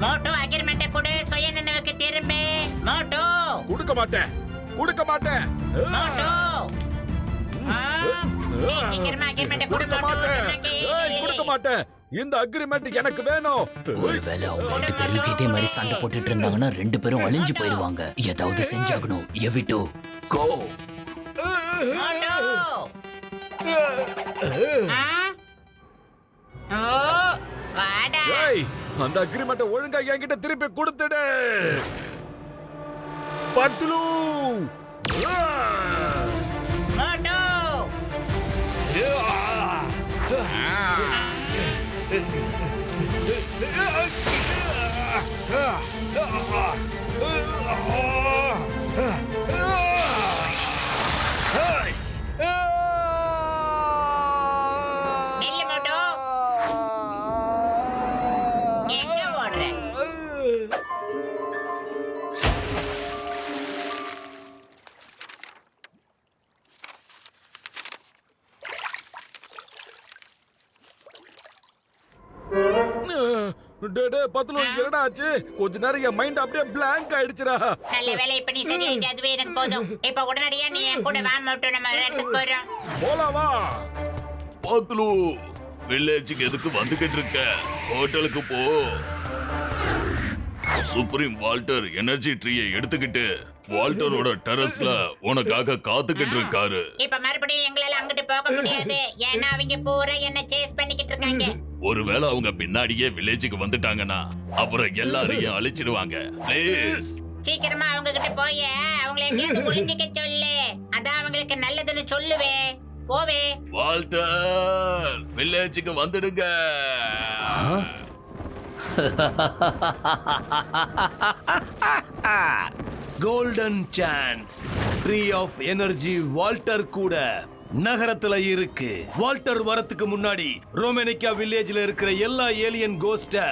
மோட்டோ, அக்ரிமெண்ட்டை கொடு. சுய நினைவுக்கு திரும்ப. மோட்டோ, கொடுக்க மாட்டேன், கொடுக்க மாட்டேன். மோட்டோ, சீக்கிரமா அக்ரிமெண்ட்டை கொடு. கொடுக்க மாட்டேன். இந்த அக்ரிமெண்ட் எனக்கு வேணும். ஒருவேளை அவங்க 2 பேரும் இதே மாதிரி சண்டை போட்டுட்டு இருந்தாங்கன்னா 2 பேரும் அழிஞ்சு போயிருவாங்க. ஏதாவது செஞ்சாகணும். எவிட்டோ கோ. அந்த அக்ரிமெண்ட் ஒழுங்கா என்கிட்ட திருப்பி கொடுத்துடு. பட்லு, டே பத்லு என்னடா ஆச்சு? கொஞ்ச நேரம் என் மைண்ட் அப்படியே blank ஆயிடுச்சுடா. நல்ல வேலை, இப்ப நீ சரியாயிட்டு அதுவே எனக்கு போதும். இப்ப உடனடியா நீ என் கூட வா மோட்டு, நம்ம ஒரு இடத்துக்கு போறோம். போலாம் வா. பத்லு வில்லேஜுக்கு எதுக்கு வந்துகிட்டு இருக்க? ஹோட்டலுக்கு போ. சுப்ரீம் வால்டர் எனர்ஜி ட்ரீயை எடுத்துக்கிட்டு வால்டரோட டெரஸ்ல உனக்காக காத்துக்கிட்டு இருக்காரு. இப்ப மறுபடியும் எங்களால அங்கிட்டு போக முடியாது. ஏன்னா அவங்க பூரா என்ன சேஸ் பண்ணிக்கிட்டு இருக்காங்க. ஒருவேளை அவங்க பின்னாடியே வில்லேஜுக்கு வந்துட்டாங்கன்னா அப்புறம் எல்லாரையும் அழிச்சிடுவாங்க. ப்ளீஸ் சீக்கிரமா அவங்க கிட்ட போய் அவங்களை எங்கேயாவது ஒளிஞ்சிக்க சொல்லு. அதான் அவங்களுக்கு நல்லதுன்னு சொல்லுவே. போவே. வால்டர் வில்லேஜுக்கு வந்துடுங்க. Golden chance. Tree of energy Walter கூட நகரத்துல இருக்கு. வால்டர் வரத்துக்கு முன்னாடி ரோமேனிக்கா வில்லேஜ்ல இருக்கிற எல்லா ஏலியன் கோஸ்ட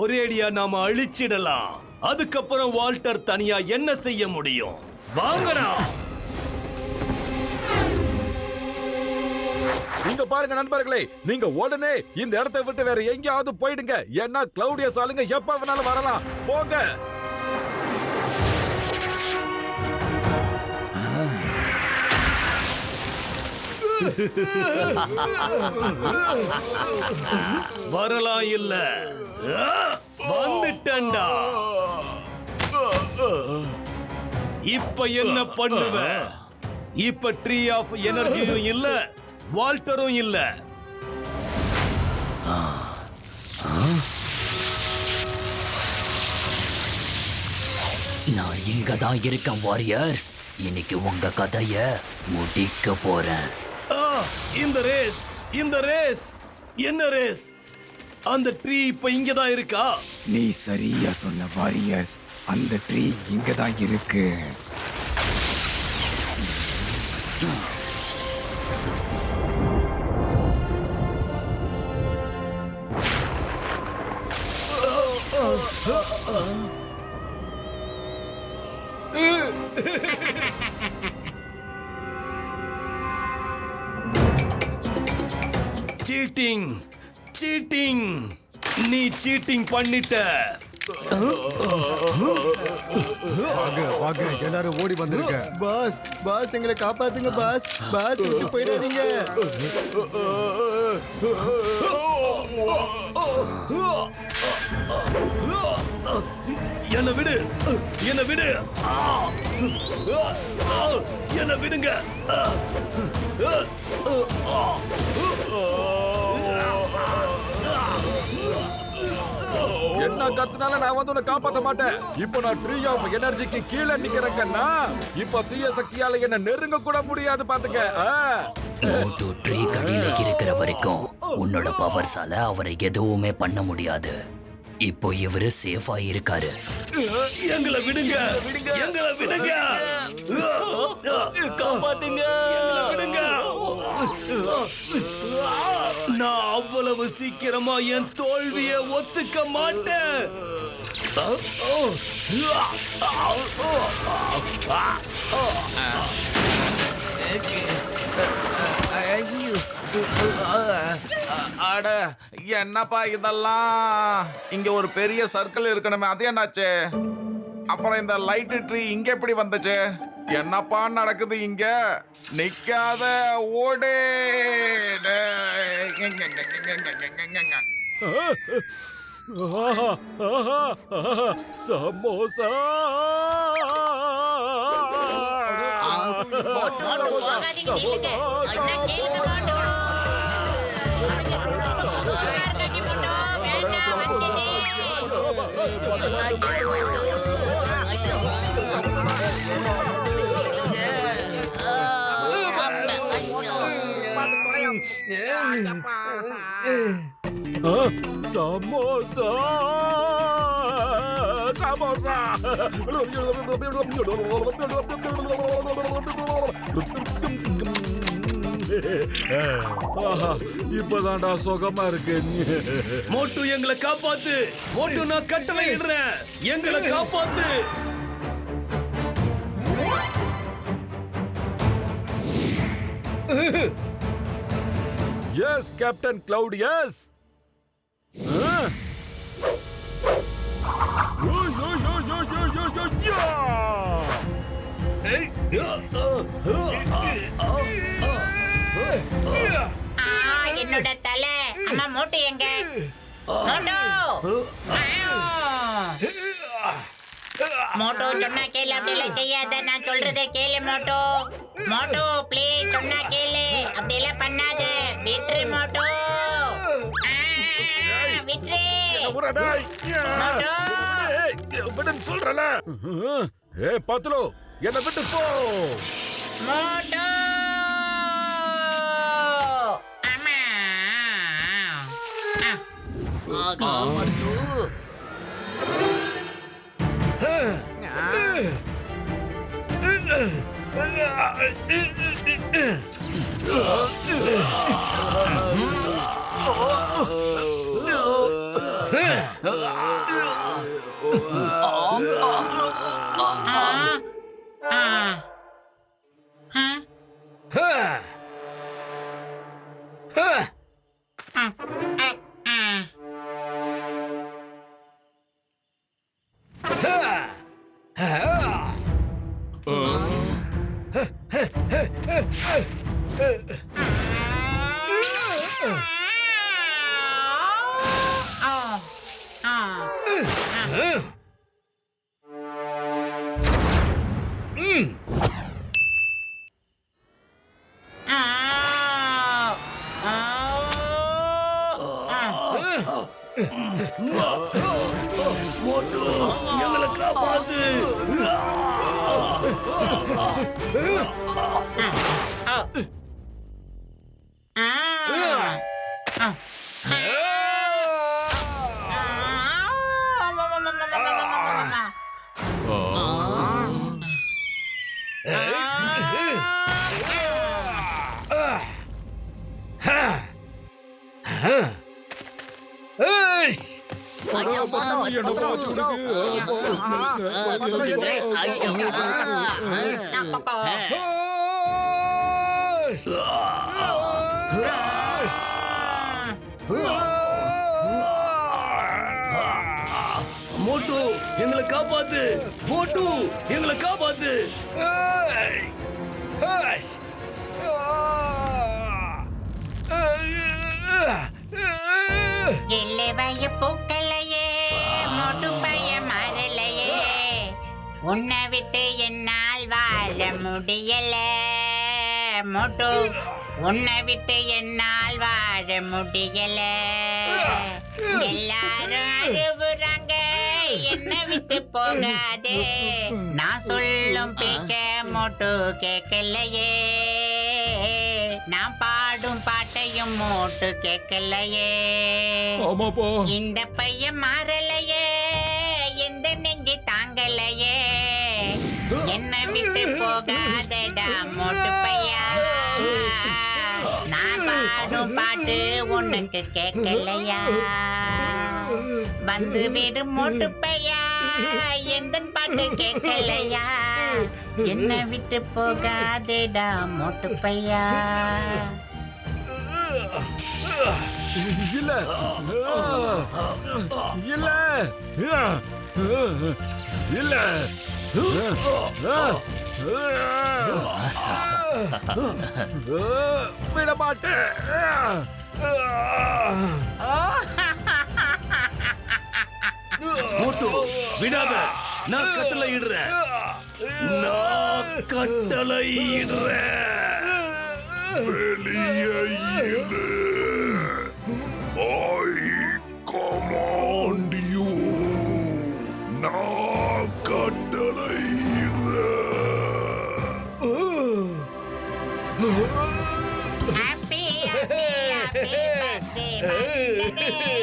ஒரேடியா நாம அழிச்சிடலாம். அதுக்கப்புறம் வால்டர் தனியா என்ன செய்ய முடியும்? வாங்கடா. இங்க பாருங்க நண்பர்களே, நீங்க உடனே இந்த இடத்தை விட்டு வேற எங்கேயாவது போயிடுங்க. ஏன்னா கிளவுடியஸ் ஆளுங்க எப்ப வேணாலும் வரலாம். போங்க. வரலாம் இல்ல, வந்துட்டேன்டா. இப்ப என்ன பண்ணுவ? இப்ப ட்ரீ ஆஃப் எனர்ஜியும் இல்ல, வால்டரும் இல்ல. நான் இங்க தான் இருக்கேன் வாரியர்ஸ். இன்னைக்கு உங்க கதைய முடிக்க போறேன். இந்த ரேஸ், இந்த ரேஸ் என்ன ரேஸ்? அந்த ட்ரீ இப்ப இங்க தான் இருக்கா? நீ சரியா சொன்ன வாரியர்ஸ். அந்த ட்ரீ இங்க தான் இருக்கு. Seating, seating. நீ சீட்டிங் பண்ணிட்ட. வாங்க வாங்க எல்லாரும் ஓடி வந்திருக்க. பாஸ் பாஸ் எங்களை காப்பாத்துங்க பாஸ். பாஸ் விட்டு போயிடாதீங்க. என்ன விடு, என்ன விடு, என்ன விடுங்க. என்ன கத்துனால நான் வந்து உன்னை காப்பாத்த மாட்டேன். இப்போ நான் ட்ரீ ஆஃப் எனர்ஜிக்கு கீழே நிக்கிறேன்னா இப்ப தீய சக்தியால என்ன நெருங்க கூட முடியாது. பாத்துக்க. மோட்டு ட்ரீ கடியில இருக்கிற வரைக்கும் உன்னோட பவர்ஸால அவரை எதுவுமே பண்ண முடியாது. இப்போ இவரு சேஃபா இருக்காரு. எங்களை விடுங்க, எங்களை விடுங்க, காப்பாத்துங்க, விடுங்க. நான் அவ்வளவு சீக்கிரமா என் தோல்வியை ஒத்துக்க மாட்டேன். அட என்னப்பா இதெல்லாம்? இங்க ஒரு பெரிய சர்க்கிள் இருக்கணுமே, அது என்னாச்சு? அப்புறம் இந்த லைட் ட்ரீ இங்க எப்படி வந்துச்சு? என்னப்பா நடக்குது இங்க? நிக்காத, ஓடு. சமோசா. சமோசா சமோசா. இப்பதான்டா சுகமா இருக்கு. மோட்டு எங்களை காப்பாத்து. மோட்டு நான் கட்டளை இடுறேன், எங்களை காப்பாத்து. Yes captain Claudius. மோட்டு எங்க? மோட்டு! மோட்டு சொன்னா கேளு, அப்படியெல்லாம் செய்யாத. நான் சொல்றதை கேளு மோட்டு. மோட்டு ப்ளீஸ், சொன்னா கேளு, அப்படியெல்லாம் பண்ணாத. விட்டுரு மோட்டு. விட்டுரு மோட்டு. சொல்றல. பத்துலோ என்ன விட்டு போ. மோட்டு! அம்மா! ஆகா மருது. மோட்டு எங்களை காப்பாத்து. மோட்டு எங்களை காப்பாத்து. மோட்டு எங்களை காப்பாத்து. எல்லைவய பூக்களையே மோட்டு பைய மாறலையே. உன்னை விட்டு என்னால் வாழ முடியல மோட்டு. உன்னை விட்டு என்னால் வாழ முடியல. எல்லாரும் அழுவுறாங்க, என்னை விட்டு போகாதே. நான் சொல்லும் பேச்ச மோட்டு கேட்கலையே. நான் பாடும் பாட்டையும் மோட்டு கேட்கலையே. இந்த பையன் மாறலையே, எந்த நெஞ்சு தாங்கலையே. என்னை விட்டு போகாதடா மோட்டு பையா. நான் பாடும் பாட்டு உனக்கு கேட்கலையா? வந்து விடு மோட்டு பையா, எந்த பாட்டு கேட்கலையா? என்னை விட்டு போகாதேடா மோட்டு பையா. இல்ல இல்ல இல்ல விட மாட்டேன். மோட்டு விடாத. நான் கட்டளை இடுறேன். நான் கட்டளை இடுறேன். வெளியே இரு. I command you. நான் கட்டளை ஹாப்பி ஹாப்பி ஹாப்பி பர்த்டே வந்ததே.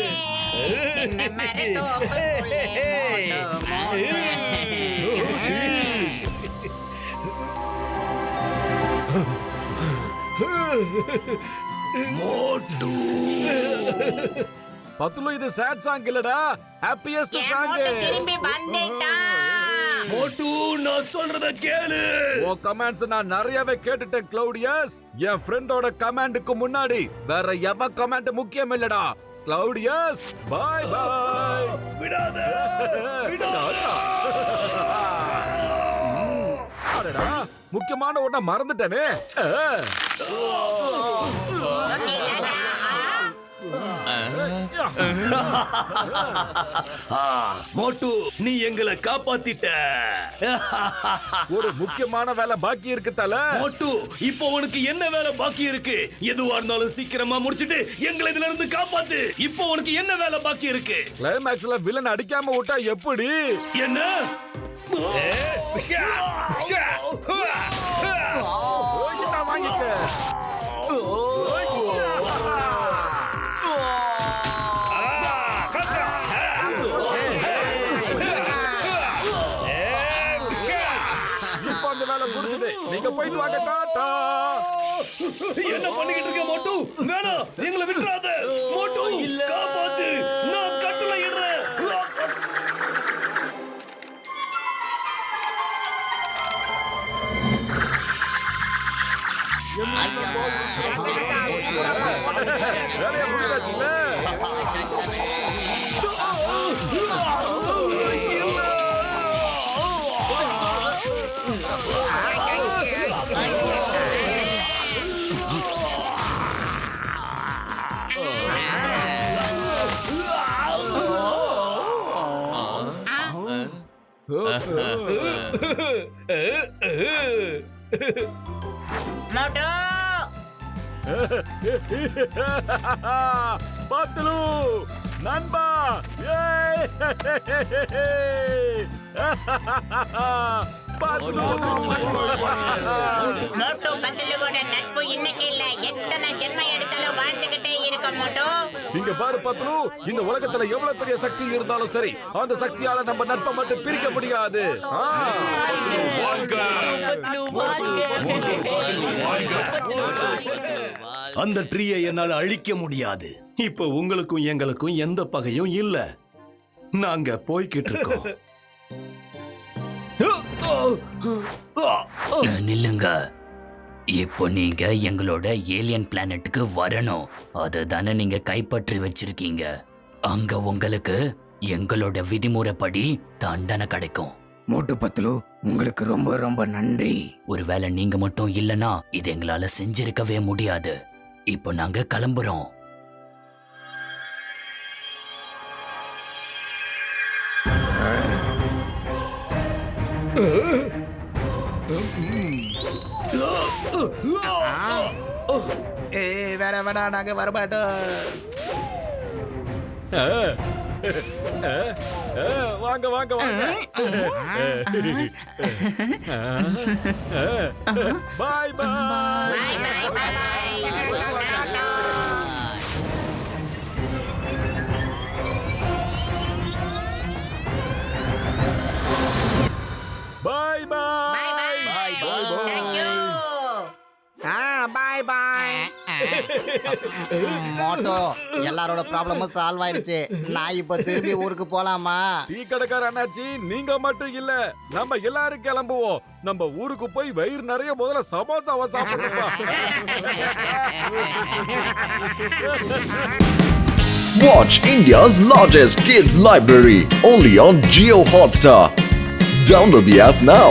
என்ன மரத்தோப்புக்குள்ளே மோட்டு பத்துலு இது சேட் சாங் இல்லடா, ஹாப்பியஸ்ட் சாங். திரும்பி வந்துட்டான். மோட்டு நான் சொல்றத கேளு. உன் கமெண்ட்ஸ் நான் நிறையவே கேட்டுட்டேன் கிளவுடியஸ். என் ஃப்ரெண்டோட கமெண்ட்க்கு முன்னாடி வேற எவ கமெண்ட் முக்கியம் இல்லடா கிளவுடியஸ். By by. விடாத விடாத. அடடா, முக்கியமான ஒண்ண மறந்துட்டேனே. மோட்டு நீ எங்களை காப்பாத்திட்ட. ஒரு முக்கியமான வேலை பாக்கி இருக்கு தல. மோட்டு இப்போ உனக்கு என்ன வேலை பாக்கி இருக்கு? எதுவா இருந்தாலும் சீக்கிரமா முடிச்சிட்டு எங்களை இதுல இருந்து காப்பாத்து. இப்போ உனக்கு என்ன வேலை பாக்கி இருக்கு? கிளைமேக்ஸ்ல வில்லன் அடிக்காம விட்டா எப்படி? என்ன இப்ப அந்த வேலை முடிஞ்சது. நீங்க போயிட்டு வாங்க. டாடா. என்ன பண்ணிக்கிட்டு இருக்க மோட்டு? வேணாம், எங்களை விட்டுறாத மோட்டு. காப்பாத்து, நான் கட்டளை இடுறேன். வேலையை முடிச்சாச்சுல. மோட்டு பத்லு நண்பா. மோட்டு பத்லுவோட நட்பு இன்னைக்கு இல்ல, எத்தனை ஜென்மம் எடுத்தாலும் வாழ்ந்துகிட்டே இருக்கும் மோட்டு. இங்க பாரு பத்லு, இந்த உலகத்துல எவ்வளவு பெரிய சக்தி இருந்தாலும் சரி, அந்த சக்தியால நம்ம நட்பை மட்டும் பிரிக்க முடியாது. அந்த ட்ரீயை என்னால அழிக்க முடியாது. இப்ப உங்களுக்கும் எங்களுக்கும் எந்த பகையும் இல்ல. நாங்க போய்கிட்டு இருக்கோம். நில்லுங்க. இப்போ நீங்க எங்களோட ஏலியன் பிளானட்டுக்கு வரணும். அதுதானே நீங்க கைப்பற்றி வச்சிருக்கீங்க. அங்க உங்களுக்கு எங்களோட விதிமுறைப்படி தண்டனை கிடைக்கும். மோட்டு பத்லு, உங்களுக்கு ரொம்ப ரொம்ப நன்றி. ஒருவேளை நீங்க மட்டும் இல்லனா இது எங்களால செஞ்சிருக்கவே முடியாது. இப்போ நாங்க கிளம்புறோம். வேணா நாங்க வரமாட்டோம். வாங்க வாங்க வாங்க. பாய் பாய். பாய் பாய். பாய் பாய். மோட்டோ, எல்லாரோட ப்ராப்ளமும் சால்வ் ஆயிடுச்சு. நான் இப்ப திரும்பி ஊருக்கு போலாமா? டீ கடைக்கார அண்ணாச்சி, நீங்க மட்டும் இல்ல, நம்ம எல்லாரும் கிளம்புவோம். நம்ம ஊருக்கு போய் வயிறு நிறைய முதல்ல சமோசாவை சாப்பிடுவோம். Watch India's largest kids library only on Jio Hotstar. Download the app now.